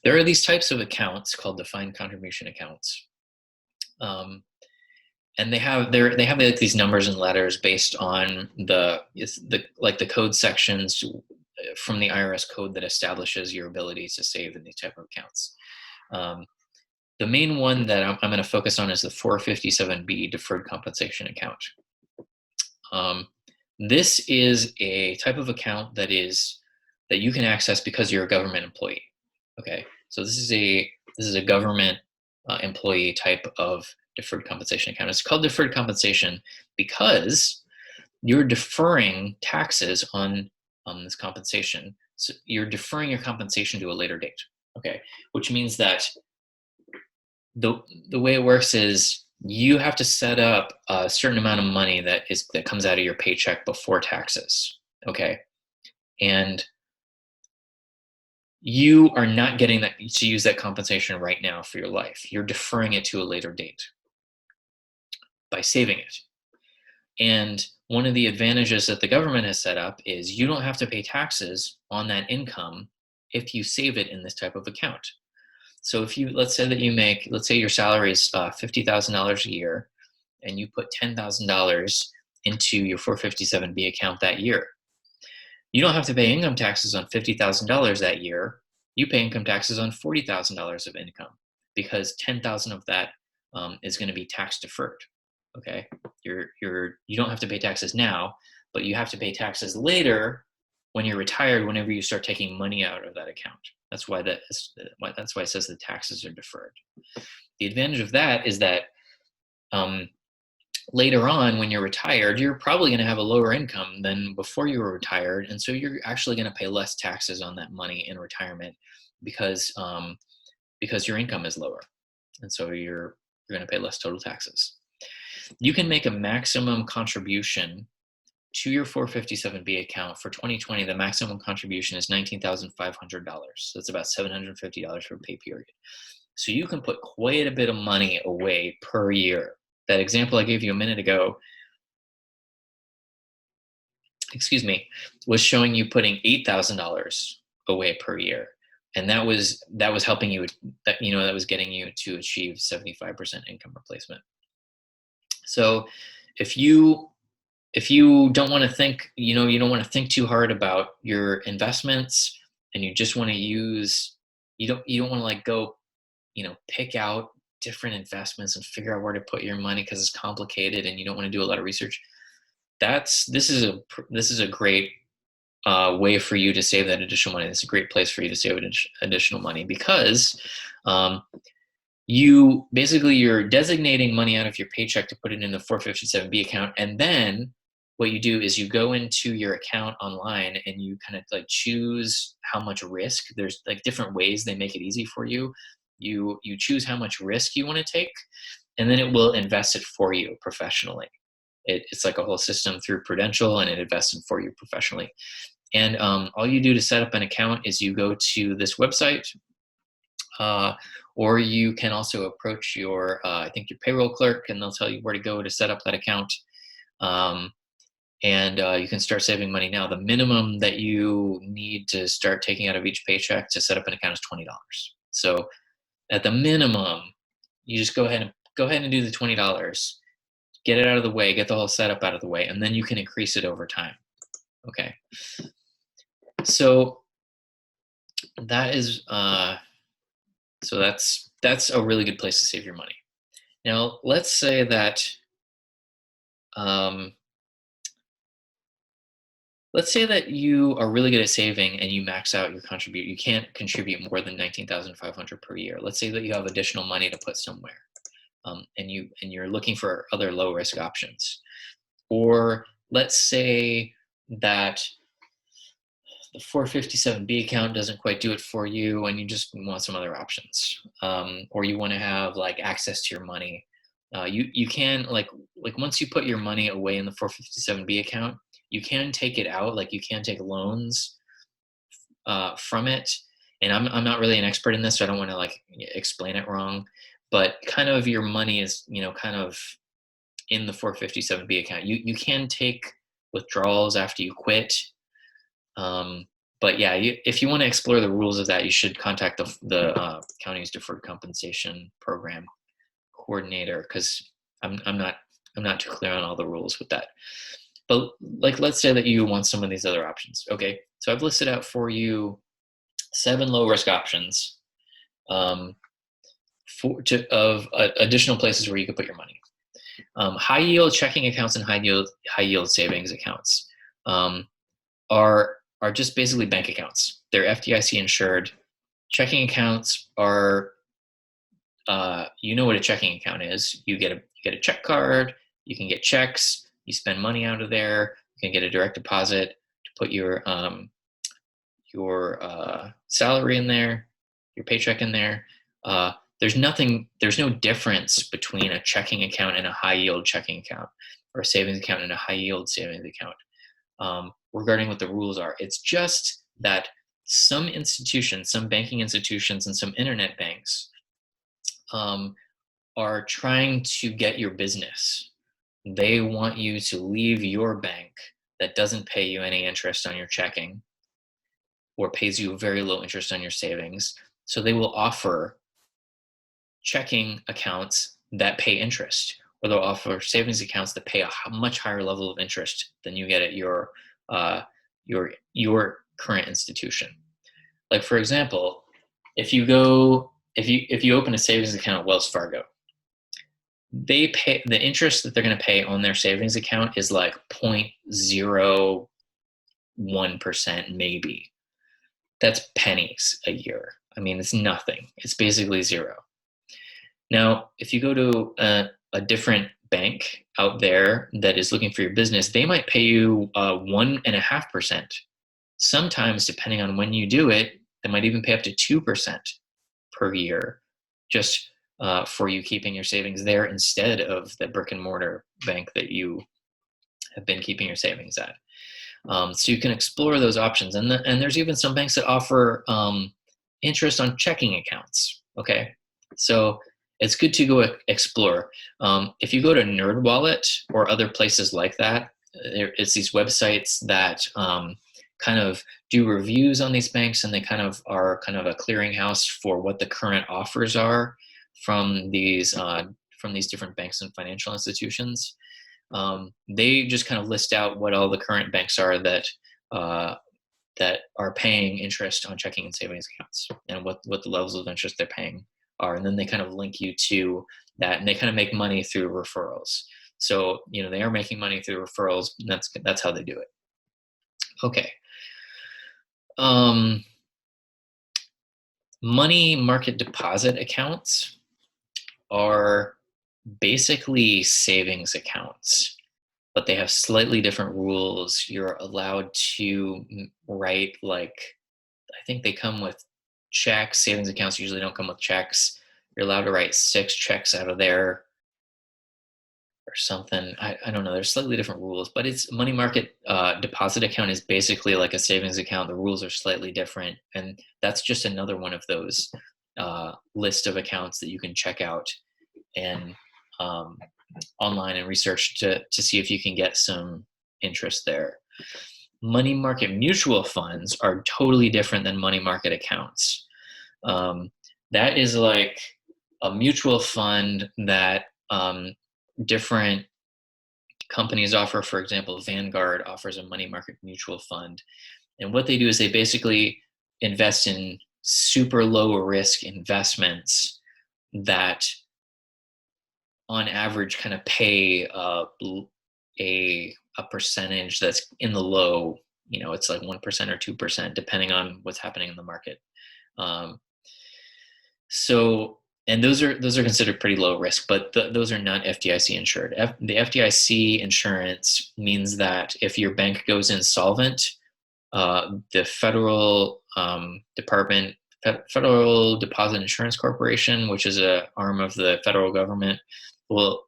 There are these types of accounts called defined contribution accounts, and they have like these numbers and letters based on the code sections from the IRS code that establishes your ability to save in these type of accounts. The main one that I'm going to focus on is the 457B deferred compensation account. This is a type of account that you can access because you're a government employee. Okay, so this is a government employee type of deferred compensation account. It's called deferred compensation because you're deferring taxes on this compensation. So you're deferring your compensation to a later date. Okay, which means that the way it works is you have to set up a certain amount of money that comes out of your paycheck before taxes. Okay, and you are not getting to use that compensation right now for your life. You're deferring it to a later date by saving it. And one of the advantages that the government has set up is you don't have to pay taxes on that income if you save it in this type of account. So if let's say your salary is $50,000 a year, and you put $10,000 into your 457B account that year, you don't have to pay income taxes on $50,000 that year. You pay income taxes on $40,000 of income because $10,000 of that is going to be tax deferred. Okay, you don't have to pay taxes now, but you have to pay taxes later when you're retired. Whenever you start taking money out of that account, that's why it says the taxes are deferred. The advantage of that is that later on, when you're retired, you're probably going to have a lower income than before you were retired, and so you're actually going to pay less taxes on that money in retirement because your income is lower, and so you're going to pay less total taxes. You can make a maximum contribution to your 457B account. For 2020, the maximum contribution is $19,500. So that's about $750 per pay period. So you can put quite a bit of money away per year. That example I gave you a minute ago, was showing you putting $8,000 away per year. And that was helping you, that was getting you to achieve 75% income replacement. So if you if you don't want to think, you don't want to think too hard about your investments, and you just want to use, you don't want to like go, pick out different investments and figure out where to put your money because it's complicated and you don't want to do a lot of research. This is a great way for you to save that additional money. It's a great place for you to save additional money because um, you're designating money out of your paycheck to put it in the 457B account, and then what you do is you go into your account online and you kind of like choose how much risk. There's like different ways they make it easy for you. You choose how much risk you want to take, and then it will invest it for you professionally. It's like a whole system through Prudential, and it invests in for you professionally. And all you do to set up an account is you go to this website, uh, or you can also approach I think your payroll clerk, and they'll tell you where to go to set up that account. Um, and you can start saving money now. The minimum that you need to start taking out of each paycheck to set up an account is $20. So at the minimum, you just go ahead and do the $20. Get it out of the way, get the whole setup out of the way, and then you can increase it over time. Okay. So that is that's a really good place to save your money. Now, let's say that um, you are really good at saving and you max out your contribute. You can't contribute more than $19,500 per year. Let's say that you have additional money to put somewhere, and you're looking for other low risk options. Or let's say that the 457B account doesn't quite do it for you, and you just want some other options, or you want to have like access to your money. You can like once you put your money away in the 457B account, you can take it out. Like you can take loans from it. And I'm not really an expert in this, so I don't want to like explain it wrong. But kind of your money is kind of in the 457B account. You can take withdrawals after you quit. But yeah, if you want to explore the rules of that, you should contact the county's deferred compensation program coordinator, because I'm not too clear on all the rules with that. But like, let's say that you want some of these other options. Okay, so I've listed out for you 7 low risk options of additional places where you could put your money. High yield checking accounts and high yield savings accounts are just basically bank accounts. They're FDIC insured. Checking accounts are, you know what a checking account is. You get a check card. You can get checks. You spend money out of there. You can get a direct deposit to put your salary in there, your paycheck in there. There's no difference between a checking account and a high yield checking account, or a savings account and a high yield savings account. Regarding what the rules are, it's just that some banking institutions, and some internet banks are trying to get your business. They want you to leave your bank that doesn't pay you any interest on your checking, or pays you very low interest on your savings. So they will offer checking accounts that pay interest, or they'll offer savings accounts that pay a much higher level of interest than you get at your current institution. Like, for example, if you open a savings account at Wells Fargo, they pay, the interest that they're going to pay on their savings account is like 0.01%, maybe. That's pennies a year. I mean, it's nothing. It's basically zero. Now, if you go to a different bank out there that is looking for your business, they might pay you 1.5%. Sometimes, depending on when you do it, they might even pay up to 2% per year, just for you keeping your savings there instead of the brick and mortar bank that you have been keeping your savings at. So you can explore those options. And there's even some banks that offer interest on checking accounts. Okay, so it's good to go explore. If you go to NerdWallet or other places like that, it's these websites that kind of do reviews on these banks, and they kind of are kind of a clearinghouse for what the current offers are from these different banks and financial institutions. They just kind of list out what all the current banks are uh, that are paying interest on checking and savings accounts, and what the levels of interest they're paying are, and then they kind of link you to that, and they kind of make money through referrals. So they are making money through referrals, and that's how they do it. Okay. Um, Money market deposit accounts are basically savings accounts, but they have slightly different rules. You're allowed to write, like, I think they come with checks. Savings accounts usually don't come with checks. You're allowed to write 6 checks out of there or something. I don't know. There's slightly different rules, but it's money market deposit account is basically like a savings account. The rules are slightly different, and that's just another one of those list of accounts that you can check out and um, online and research to see if you can get some interest there. Money market mutual funds are totally different than money market accounts. That is like a mutual fund that different companies offer. For example, Vanguard offers a money market mutual fund. And what they do is they basically invest in super low risk investments that on average kind of pay a percentage that's in the low, it's like 1% or 2%, depending on what's happening in the market. Um, so, and those are considered pretty low risk, but those are not FDIC insured. The FDIC insurance means that if your bank goes insolvent, the Federal Deposit Insurance Corporation, which is a arm of the federal government, will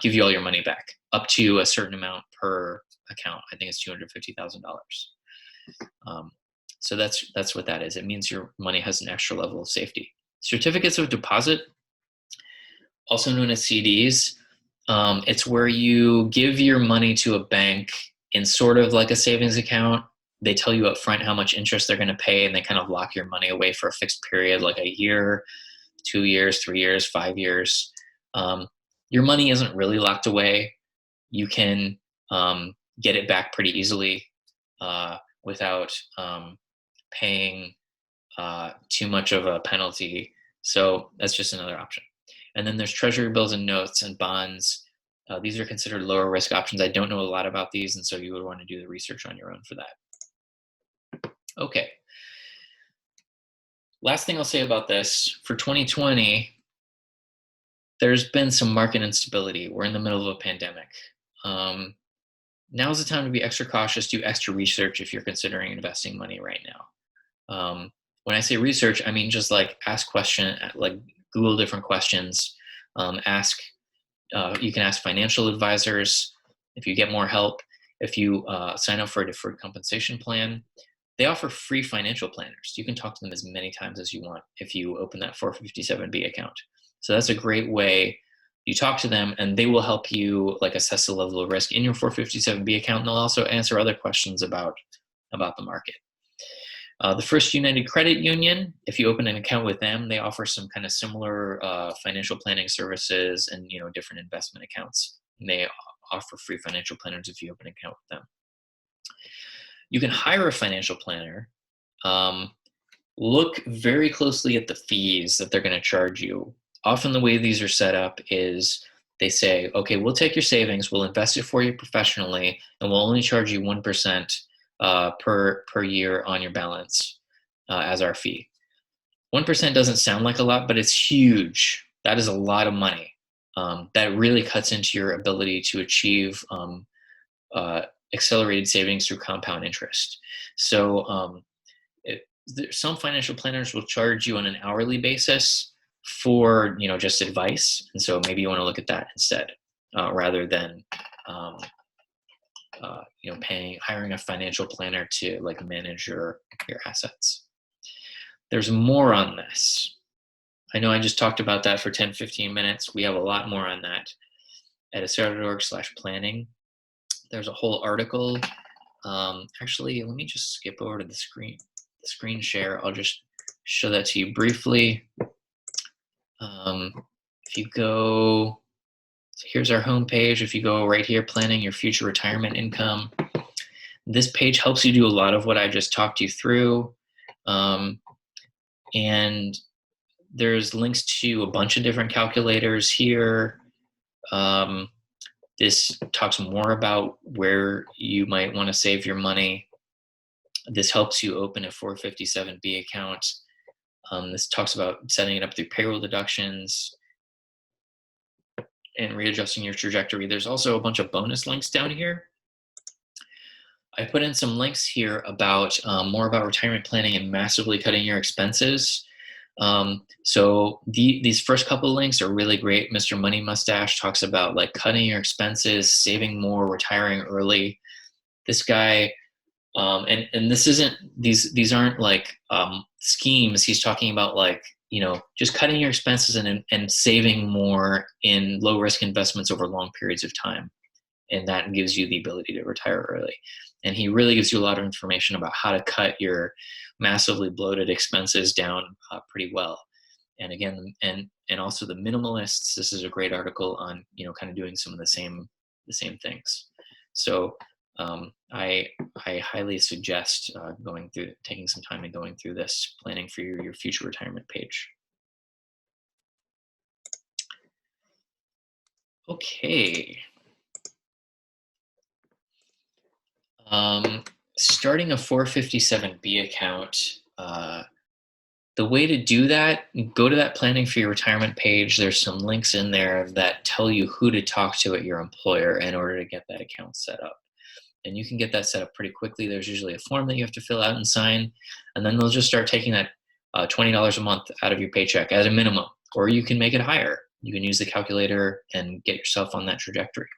give you all your money back up to a certain amount per account. I think it's $250,000. So that's what that is. It means your money has an extra level of safety. Certificates of deposit, also known as CDs, it's where you give your money to a bank in sort of like a savings account. They tell you up front how much interest they're going to pay, and they kind of lock your money away for a fixed period, like a year, 2 years, 3 years, 5 years. Your money isn't really locked away. You can get it back pretty easily without paying too much of a penalty. So that's just another option. And then there's treasury bills and notes and bonds. These are considered lower risk options. I don't know a lot about these, and so you would want to do the research on your own for that. Okay. Last thing I'll say about this, for 2020, there's been some market instability. We're in the middle of a pandemic. Now's the time to be extra cautious, do extra research if you're considering investing money right now. When I say research, I mean just like ask questions, like Google different questions. You can ask financial advisors if you get more help. If you sign up for a deferred compensation plan, they offer free financial planners. You can talk to them as many times as you want if you open that 457B account. So that's a great way. You talk to them and they will help you like assess the level of risk in your 457B account, and they'll also answer other questions about the market. The First United Credit Union, if you open an account with them, they offer some kind of similar financial planning services and different investment accounts. And they offer free financial planners if you open an account with them. You can hire a financial planner. Look very closely at the fees that they're going to charge you. Often the way these are set up is they say, okay, we'll take your savings, we'll invest it for you professionally, and we'll only charge you 1% per year on your balance as our fee. 1% doesn't sound like a lot, but it's huge. That is a lot of money. That really cuts into your ability to achieve accelerated savings through compound interest. So some financial planners will charge you on an hourly basis for just advice, and so maybe you want to look at that instead rather than hiring a financial planner to like manage your assets. There's more on this. I know I just talked about that for 10-15 minutes. We have a lot more on that at estimator.org/planning. There's a whole article. Actually, let me just skip over to the screen share. I'll just show that to you briefly. If you go So here's our home page. If you go right here, planning your future retirement income, this page helps you do a lot of what I just talked you through. Um, and there's links to a bunch of different calculators here. Um, this talks more about where you might want to save your money. This helps you open a 457B account. This talks about setting it up through payroll deductions and readjusting your trajectory. There's also a bunch of bonus links down here. I put in some links here about more about retirement planning and massively cutting your expenses. So these first couple of links are really great. Mr. Money Mustache talks about like cutting your expenses, saving more, retiring early. This guy, and this isn't these aren't like schemes. He's talking about like just cutting your expenses and saving more in low risk investments over long periods of time, and that gives you the ability to retire early. And he really gives you a lot of information about how to cut your massively bloated expenses down pretty well. And again, and also the minimalists. This is a great article on kind of doing some of the same things. So I highly suggest taking some time and going through this, planning for your future retirement page. Okay. Starting a 457B account, the way to do that, go to that planning for your retirement page. There's some links in there that tell you who to talk to at your employer in order to get that account set up. And you can get that set up pretty quickly. There's usually a form that you have to fill out and sign, and then they'll just start taking that $20 a month out of your paycheck at a minimum, or you can make it higher. You can use the calculator and get yourself on that trajectory.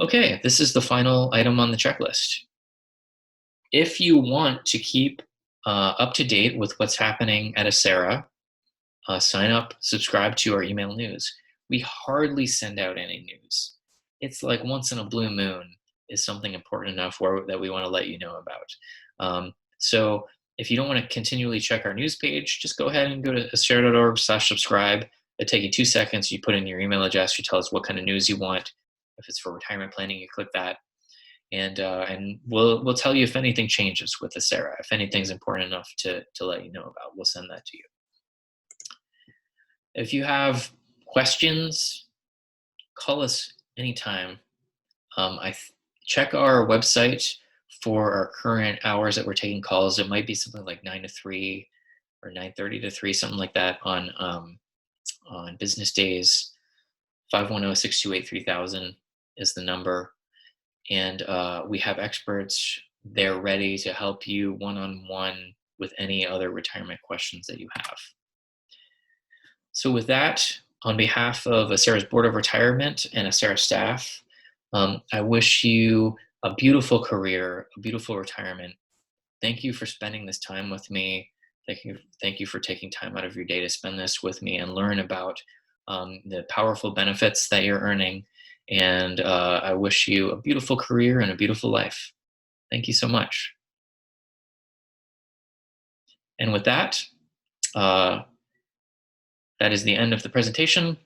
Okay, this is the final item on the checklist. If you want to keep up to date with what's happening at Acera, sign up, subscribe to our email news. We hardly send out any news. It's like once in a blue moon is something important enough that we want to let you know about. So if you don't want to continually check our news page, just go ahead and go to acera.org/subscribe. It'll take you 2 seconds. You put in your email address. You tell us what kind of news you want. If it's for retirement planning, you click that. And we'll tell you if anything changes with Acera. If anything's important enough to let you know about, we'll send that to you. If you have questions, call us anytime. Check our website for our current hours that we're taking calls. It might be something like 9 to 3 or 9:30 to 3, something like that on business days. 510-628-3000 is the number. And we have experts there ready to help you one-on-one with any other retirement questions that you have. So with that, on behalf of Acera's Board of Retirement and Acera staff, I wish you a beautiful career, a beautiful retirement. Thank you for spending this time with me. Thank you for taking time out of your day to spend this with me and learn about the powerful benefits that you're earning. And I wish you a beautiful career and a beautiful life. Thank you so much. And with that, that is the end of the presentation.